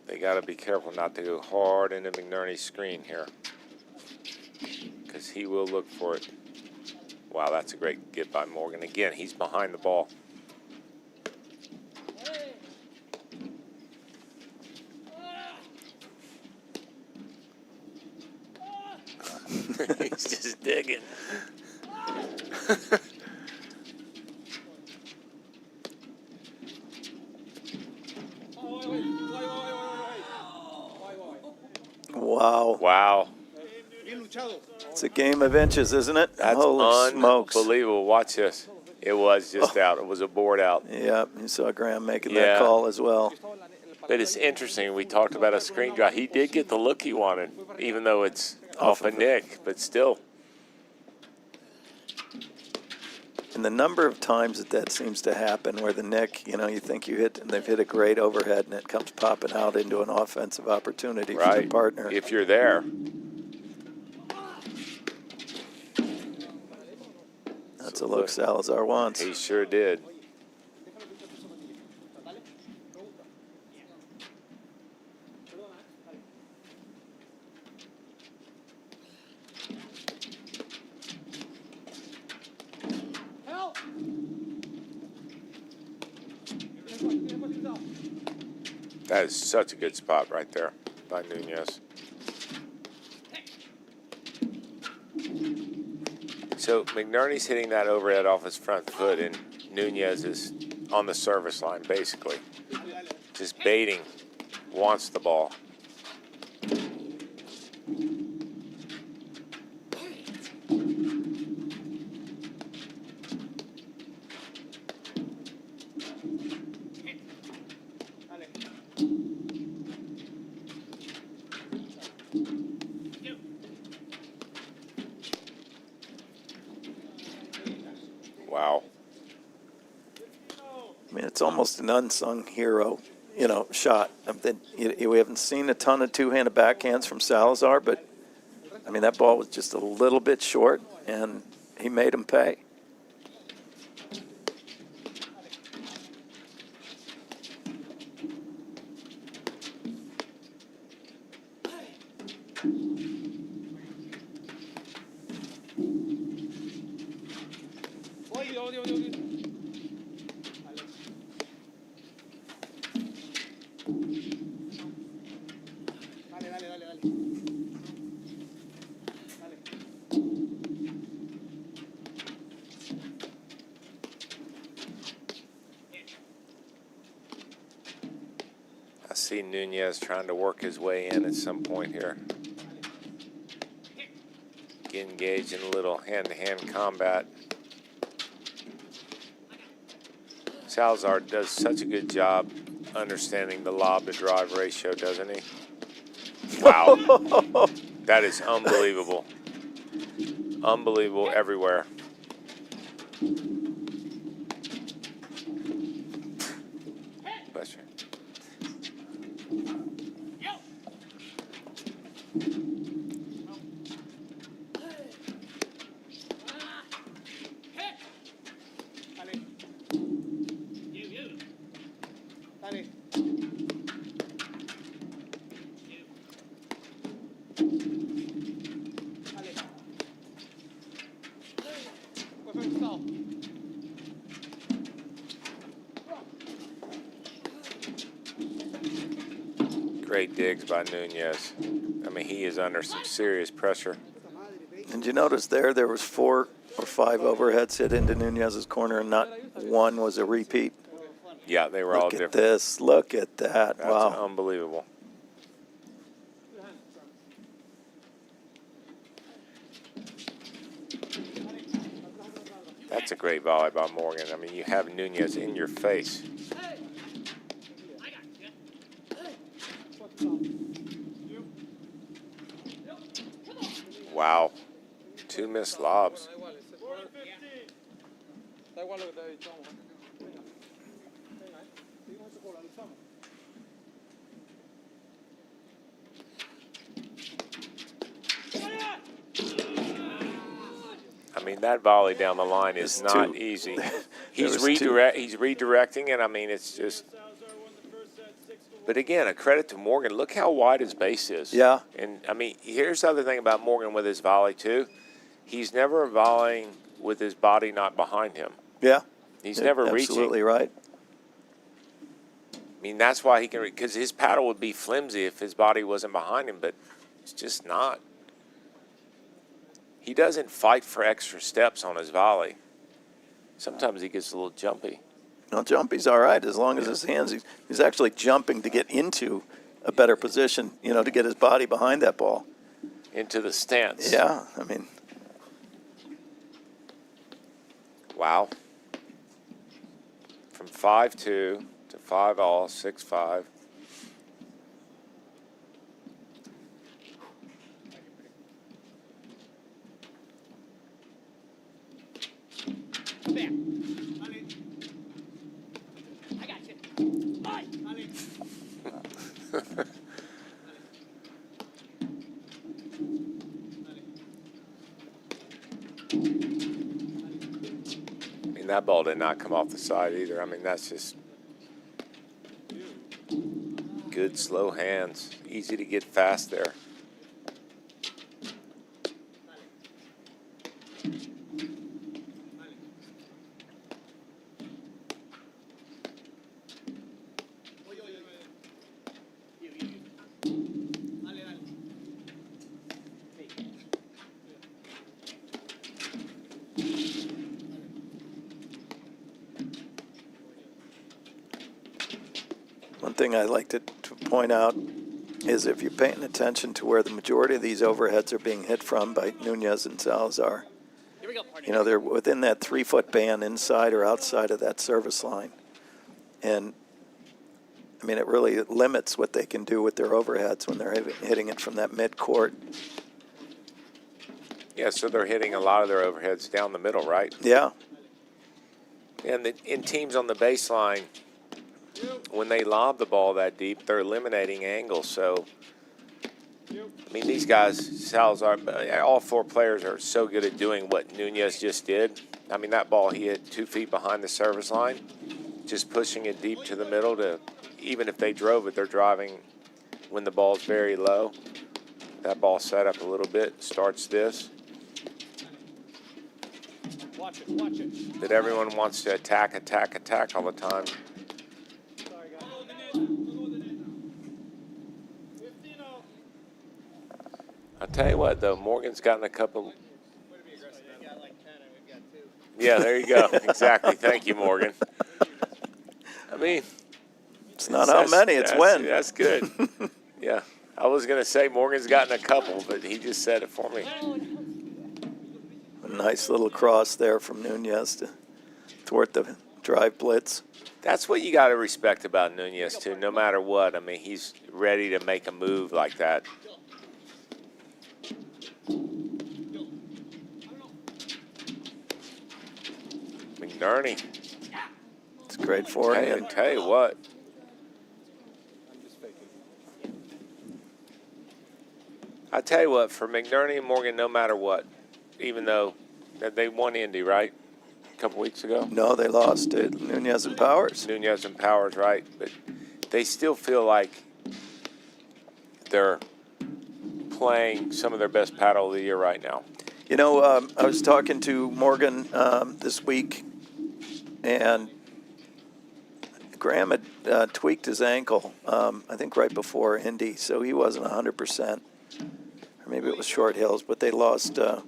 They got to be careful not to go hard into McNerney's screen here, because he will look for it. Wow, that's a great get by Morgan. Again, he's behind the ball. He's just digging. Wow. Wow. It's a game of inches, isn't it? That's Holy smokes. unbelievable. Watch this. It was just out. It was a board out. Yep, you saw Graham making that call as well. But it's interesting. We talked about a screen drive. He did get the look he wanted, even though it's off a nick, but still. And the number of times that seems to happen where the nick, you know, you think they've hit a great overhead and it comes popping out into an offensive opportunity for the partner. If you're there. That's a look Salazar wants. He sure did. That is such a good spot right there by Nunez. So McNerney's hitting that overhead off his front foot, and Nunez is on the service line, basically. Just baiting, wants the ball. Wow. I mean, it's almost an unsung hero, you know, shot. We haven't seen a ton of two-handed backhands from Salazar, but, I mean, that ball was just a little bit short, and he made him pay. I see Nunez trying to work his way in at some point here. Get engaged in a little hand-to-hand combat. Salazar does such a good job understanding the lob to drive ratio, doesn't he? Wow. That is unbelievable. Unbelievable everywhere. Bless you. Great digs by Nunez. I mean, he is under some serious pressure. And you notice there was 4 or 5 overheads hit into Nunez's corner, and not one was a repeat. Yeah, they were all different. Look at this. Look at that. That's wow. unbelievable. That's a great volley by Morgan. I mean, you have Nunez in your face. Wow. 2 missed lobs. I mean, that volley down the line is not easy. He's redirecting it. I mean, it's just. But again, a credit to Morgan. Look how wide his base is. Yeah. And I mean, here's the other thing about Morgan with his volley too. He's never volleying with his body not behind him. Yeah. He's never reaching. Absolutely right. I mean, that's why he can, because his paddle would be flimsy if his body wasn't behind him, but it's just not. He doesn't fight for extra steps on his volley. Sometimes he gets a little jumpy. No, jumpy's all right as long as his hands, he's actually jumping to get into a better position, you know, to get his body behind that ball. Into the stance. Yeah, I mean. Wow. From 5-2 to 5-all, 6-5. I got you. Bye. I mean, that ball did not come off the side either. I mean, that's just good, slow hands. Easy to get fast there. One thing I like to point out is if you're paying attention to where the majority of these overheads are being hit from by Nunez and Salazar, Here we go, partner. you know, they're within that 3-foot band inside or outside of that service line. And, I mean, it really limits what they can do with their overheads when they're hitting it from that mid-court. Yeah, so they're hitting a lot of their overheads down the middle, right? Yeah. And in teams on the baseline, when they lob the ball that deep, they're eliminating angles. So, I mean, these guys, Salazar, all 4 players are so good at doing what Nunez just did. I mean, that ball he hit 2 feet behind the service line, just pushing it deep to the middle to, even if they drove it, they're driving when the ball's very low. That ball set up a little bit, starts this. Watch it. That everyone wants to attack all the time. I'll tell you what, though, Morgan's gotten a couple. Yeah, there you go. Exactly. Thank you, Morgan. I mean, It's not how many, it's when. That's good. Yeah. I was going to say Morgan's gotten a couple, but he just said it for me. A nice little cross there from Nunez to thwart the drive blitz. That's what you got to respect about Nunez, too, no matter what. I mean, he's ready to make a move like that. McNerney. It's great Hey, forehand. I tell you what. I tell you what, for McNerney and Morgan, no matter what, even though they won Indy, right? A couple weeks ago? No, they lost to Nunez and Powers. Nunez and Powers, right? But they still feel like they're playing some of their best paddle of the year right now. You know, I was talking to Morgan this week, and Graham had tweaked his ankle, I think right before Indy, so he wasn't 100%. Or maybe it was Short Hills, but they lost, I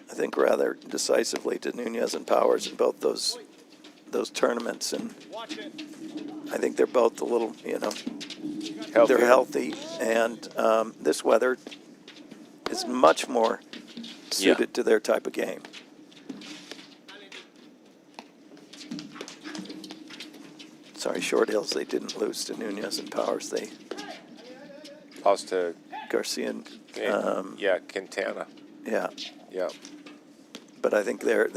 think, rather decisively to Nunez and Powers in both those tournaments. And I think they're both a little, they're healthy. And this weather is much more suited to their type of game. Sorry, Short Hills, they didn't lose to Nunez and Powers. They lost to Garcia and Quintana. Yeah. Yeah. But I think their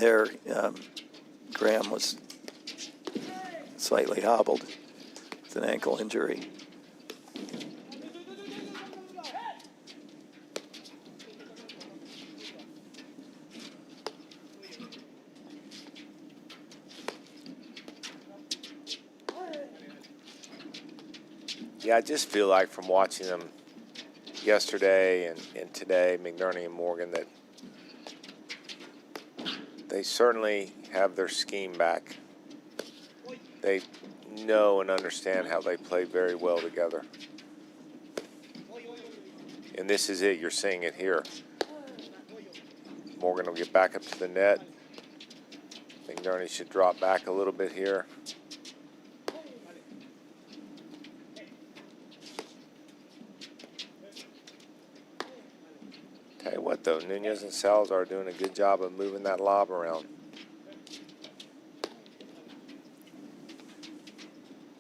Graham was slightly hobbled with an ankle injury. Yeah, I just feel like from watching them yesterday and today, McNerney and Morgan, that they certainly have their scheme back. They know and understand how they play very well together. And this is it. You're seeing it here. Morgan will get back up to the net. McNerney should drop back a little bit here. Tell you what, though, Nunez and Salazar are doing a good job of moving that lob around.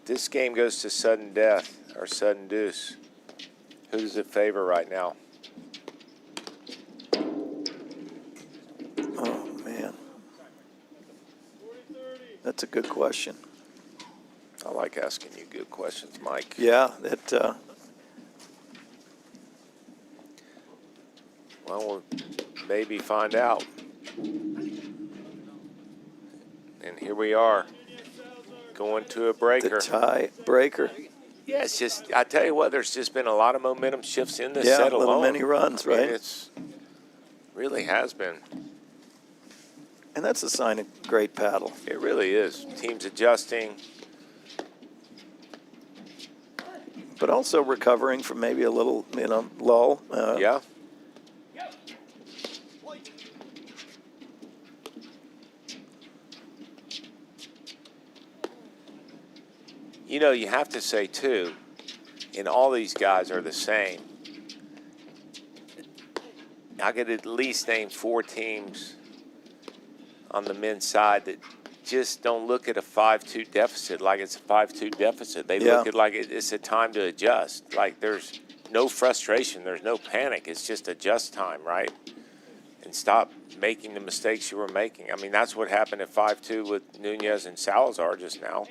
This game goes to sudden death or sudden deuce. Who does it favor right now? Oh, man. That's a good question. I like asking you good questions, Mike. Yeah, Well, we'll maybe find out. And here we are, going to a breaker. the tie breaker. Yeah, it's just, I tell you what, there's just been a lot of momentum shifts in this Yeah, set little alone. mini runs, I mean, right? it's really has been. And that's a sign of great paddle. It really is. Teams adjusting. But also recovering from maybe a little, lull. Yeah. You have to say, too, and all these guys are the same. I could at least name 4 teams on the men's side that just don't look at a 5-2 deficit like it's a 5-2 deficit. They look at like it's a time to adjust. Like there's no frustration. There's no panic. It's just adjust time, right? And stop making the mistakes you were making. I mean, that's what happened at 5-2 with Nunez and Salazar just now.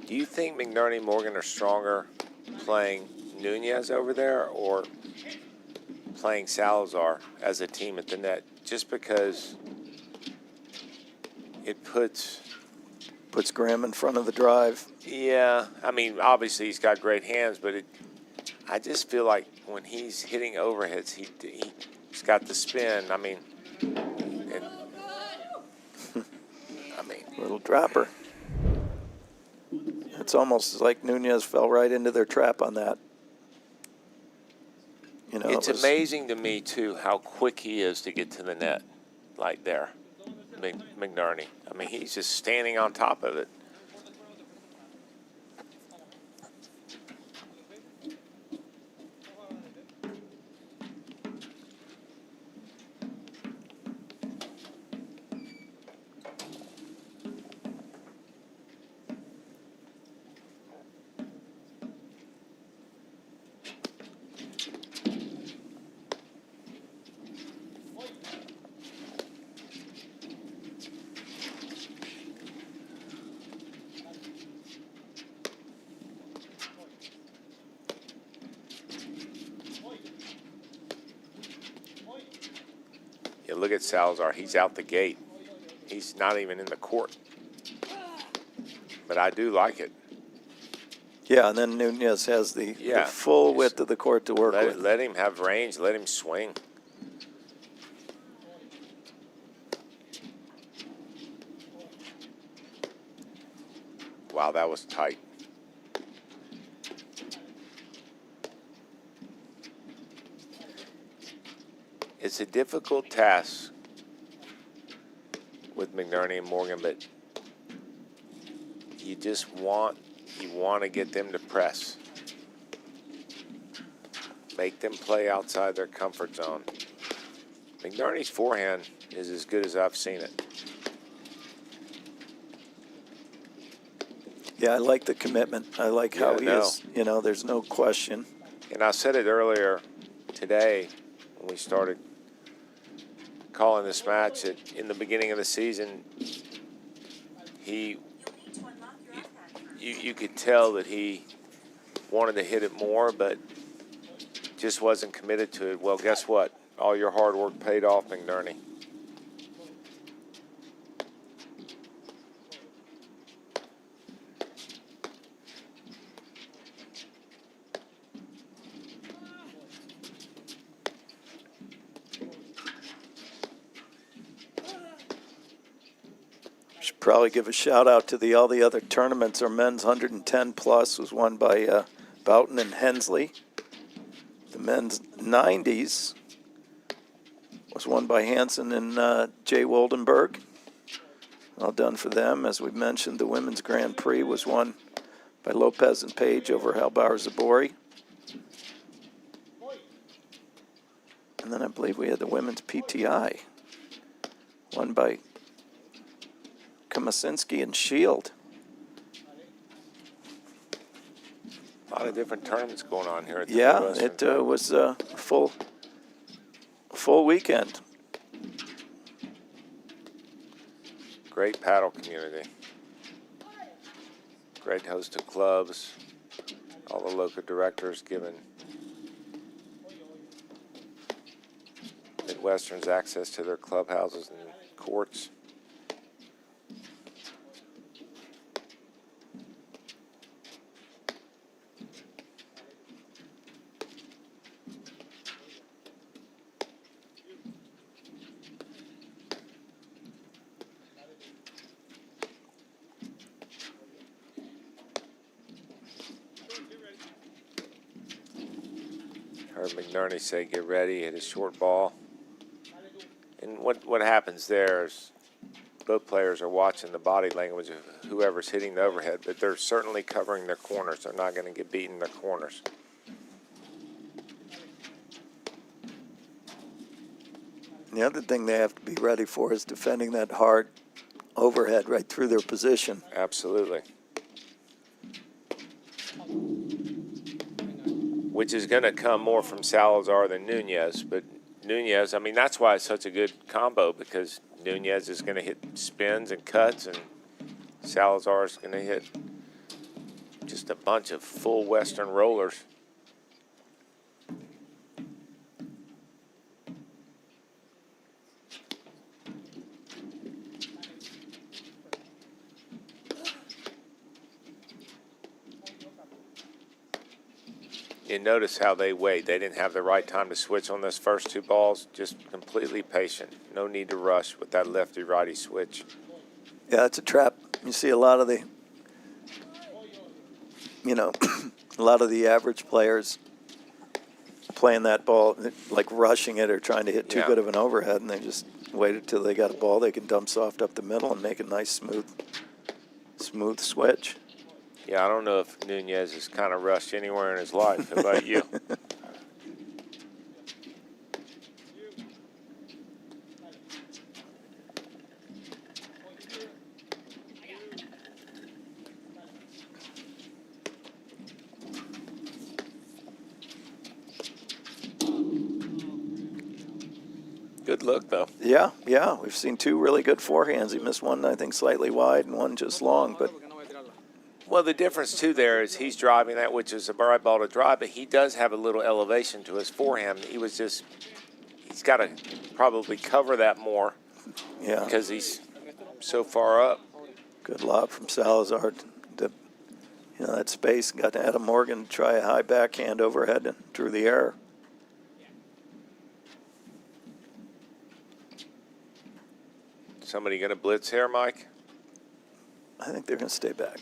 Do you think McNerney and Morgan are stronger playing Nunez over there or playing Salazar as a team at the net? Just because it puts Graham in front of the drive. Yeah, I mean, obviously he's got great hands, but I just feel like when he's hitting overheads, he's got the spin. I mean, Little dropper. It's almost like Nunez fell right into their trap on that. You know, It's it was, amazing to me, too, how quick he is to get to the net, like there, McNerney. I mean, he's just standing on top of it. You look at Salazar, he's out the gate. He's not even in the court. But I do like it. yeah, and then Nunez has the full width of the court to work with. Let him have range. Let him swing. Wow, that was tight. It's a difficult task with McNerney and Morgan, but you just want to get them to press. Make them play outside their comfort zone. McNerney's forehand is as good as I've seen it. Yeah, I like the commitment. I like how he is. You know, there's no question. And I said it earlier today when we started calling this match that in the beginning of the season, you could tell that he wanted to hit it more, but just wasn't committed to it. Well, guess what? All your hard work paid off, McNerney. Should probably give a shout out to all the other tournaments. Our men's 110 plus was won by Boughton and Hensley. The men's 90s was won by Hansen and Jay Woldenberg. Well done for them. As we mentioned, the women's Grand Prix was won by Lopez and Page over Halbauer Zabori. And then I believe we had the women's PTI won by Komasinski and Shield. A lot of different tournaments going on here at the Yeah, Midwesterns. it was a full weekend. Great paddle community. Great host of clubs. All the local directors giving Midwesterns access to their clubhouses and courts. Heard McNerney say, get ready, hit a short ball. And what happens there is both players are watching the body language of whoever's hitting the overhead, but they're certainly covering their corners. They're not going to get beaten in their corners. The other thing they have to be ready for is defending that hard overhead right through their position. Absolutely. Which is going to come more from Salazar than Nunez. But Nunez, I mean, that's why it's such a good combo, because Nunez is going to hit spins and cuts, and Salazar is going to hit just a bunch of full Western rollers. You notice how they wait. They didn't have the right time to switch on those first two balls. Just completely patient. No need to rush with that lefty-righty switch. Yeah, it's a trap. You see a lot of the, a lot of the average players playing that ball, like rushing it or trying to hit too Yeah. good of an overhead, and they just waited till they got a ball they can dump soft up the middle and make a nice smooth switch. Yeah, I don't know if Nunez has kind of rushed anywhere in his life. How about you? Good look, though. Yeah, we've seen two really good forehands. He missed one, I think, slightly wide and one just long, but Well, the difference, too, there is he's driving that, which is a right ball to drive, but he does have a little elevation to his forehand. He's got to probably cover that more yeah, because he's so far up. good lob from Salazar. That space got to Adam Morgan to try a high backhand overhead and drew the error. Somebody going to blitz here, Mike? I think they're going to stay back.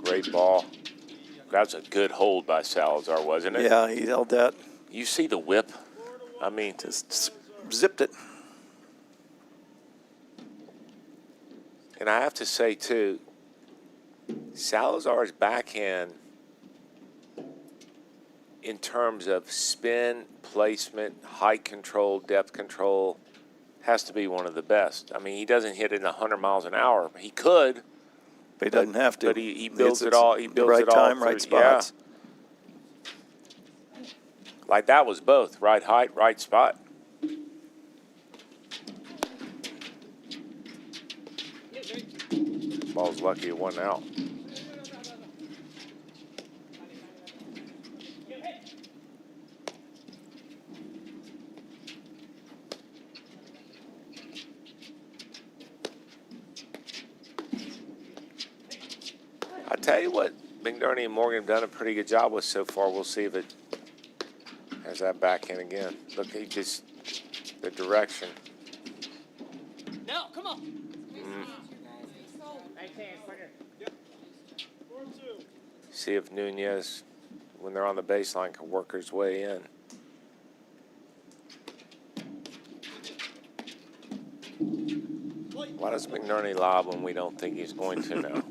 Great ball. That was a good hold by Salazar, wasn't it? Yeah, he held that. You see the whip? I mean, Just zipped it. and I have to say, too, Salazar's backhand in terms of spin, placement, height control, depth control, has to be one of the best. I mean, he doesn't hit it 100 miles an hour. He could. But he doesn't have to. But he builds It's it all. He builds right it all. time, right spots. Yeah. Like that was both right height, right spot. Ball's lucky it wasn't out. I tell you what, McNerney and Morgan have done a pretty good job with so far. We'll see if it has that backhand again. Look, he just the direction. No, come on. Nice hands, partner. See if Nunez, when they're on the baseline, can work his way in. Why does McNerney lob when we don't think he's going to now?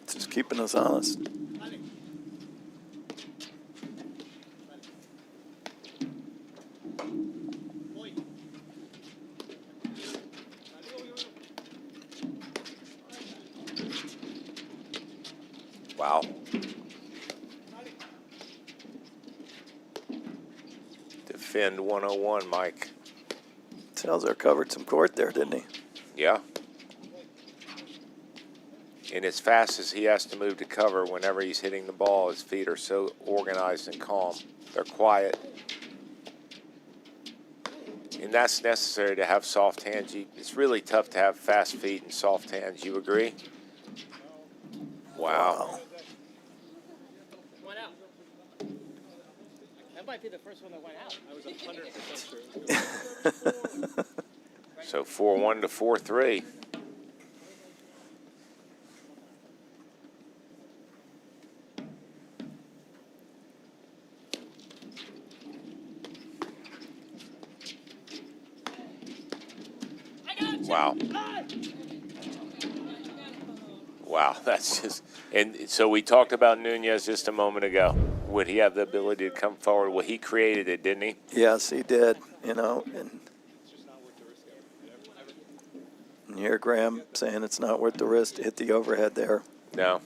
It's just keeping us honest. Wow. Defend 101, Mike. Salazar covered some court there, didn't he? Yeah. And as fast as he has to move to cover whenever he's hitting the ball, his feet are so organized and calm. They're quiet. And that's necessary to have soft hands. It's really tough to have fast feet and soft hands. You agree? Wow. Went out. That might be the first one that went out. I was 100% sure. So 4-1 to 4-3. Wow. Wow, that's just, and so we talked about Nunez just a moment ago. Would he have the ability to come forward? Well, he created it, didn't he? Yes, he did. And you hear Graham saying it's not worth the risk to hit the overhead there. No.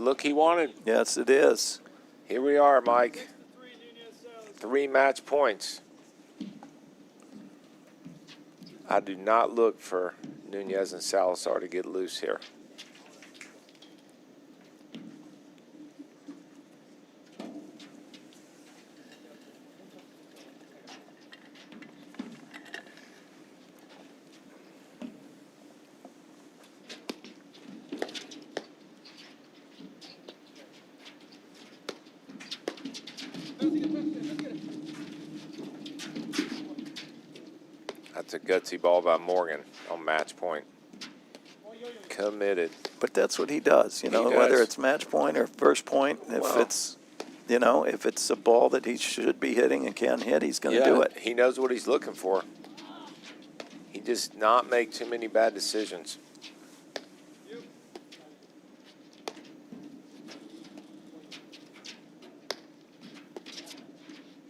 the look he wanted. Yes, it is. Here we are, Mike. 3 match points. I do not look for Nunez and Salazar to get loose here. That's a gutsy ball by Morgan on match point. Committed. But that's what he does, you know, He does. whether it's match point or first point. If Well. it's, you know, if it's a ball that he should be hitting and can hit, he's going to do it. He knows what he's looking for. He does not make too many bad decisions.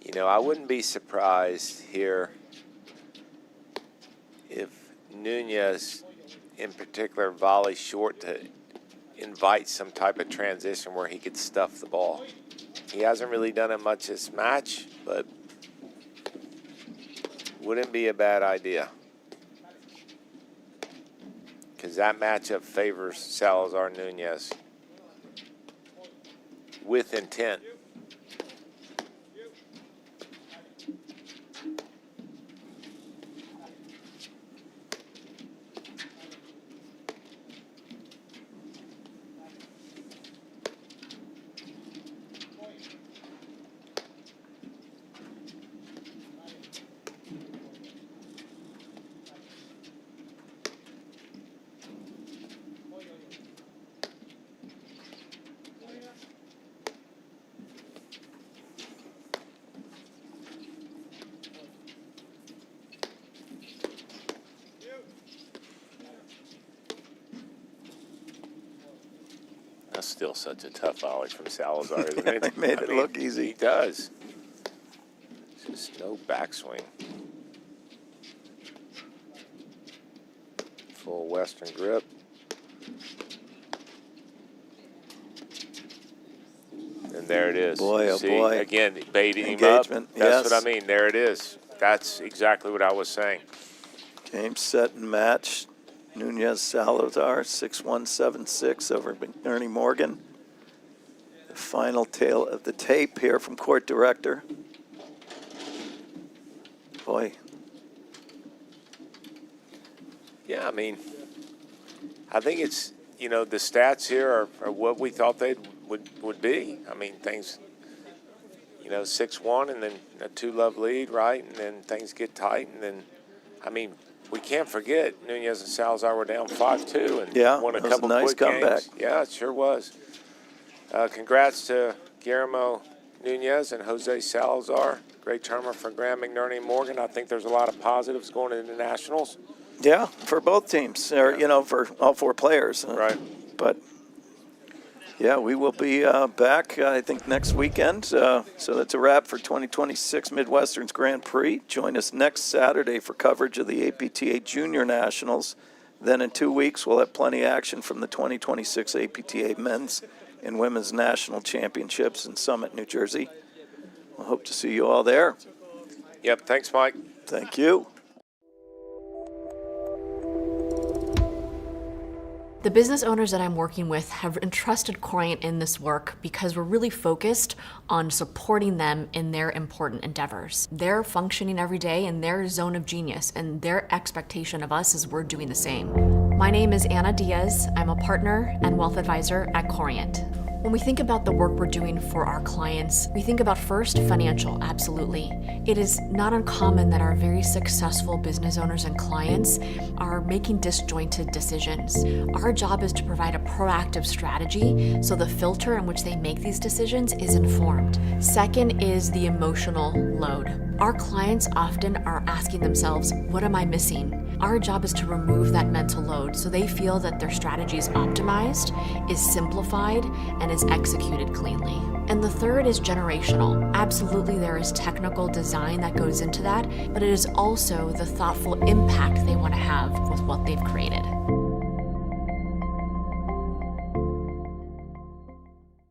You know, I wouldn't be surprised here if Nunez, in particular, volleys short to invite some type of transition where he could stuff the ball. He hasn't really done it much this match, but wouldn't be a bad idea. Because that matchup favors Salazar Nunez with intent. That's still such a tough volley from Salazar, isn't it? They made it look easy. He does. Just no backswing. Full Western grip. And there it is. Boy, oh See, boy. again, baiting him Engagement, up. That's yes. what I mean. There it is. That's exactly what I was saying. Game, set, and match. Nunez Salazar, 6-1, 7-6 over McNerney Morgan. The final tale of the tape here from court director. Boy, Yeah, I mean, I think it's, you know, the stats here are what we thought they would be. I mean, things, you know, 6-1 and then a 2-love lead, right? And then things get tight. And then, I mean, we can't forget Nunez and Salazar were down 5-2 and Yeah, won a that was a couple nice quick comeback. games. Yeah, it sure was. Congrats to Guillermo Nunez and Jose Salazar. Great tournament for Graham, McNerney, Morgan. I think there's a lot of positives going into the Nationals. yeah, for both teams, or, you know, for all 4 players. Right. But, yeah, we will be back, I think, next weekend. So that's a wrap for 2026 Midwesterns Grand Prix. Join us next Saturday for coverage of the APTA Junior Nationals. Then in 2 weeks, we'll have plenty of action from the 2026 APTA Men's and Women's National Championships in Summit, New Jersey. I hope to see you all there. Yep, thanks, Mike. Thank you. The business owners that I'm working with have entrusted Corient in this work because we're really focused on supporting them in their important endeavors. They're functioning every day in their zone of genius, and their expectation of us is we're doing the same. My name is Anna Diaz. I'm a partner and wealth advisor at Corient. When we think about the work we're doing for our clients, we think about first financial, absolutely. It is not uncommon that our very successful business owners and clients are making disjointed decisions. Our job is to provide a proactive strategy so the filter in which they make these decisions is informed. Second is the emotional load. Our clients often are asking themselves, what am I missing? Our job is to remove that mental load so they feel that their strategy is optimized, is simplified, and is executed cleanly. And the third is generational. Absolutely, there is technical design that goes into that, but it is also the thoughtful impact they want to have with what they've created.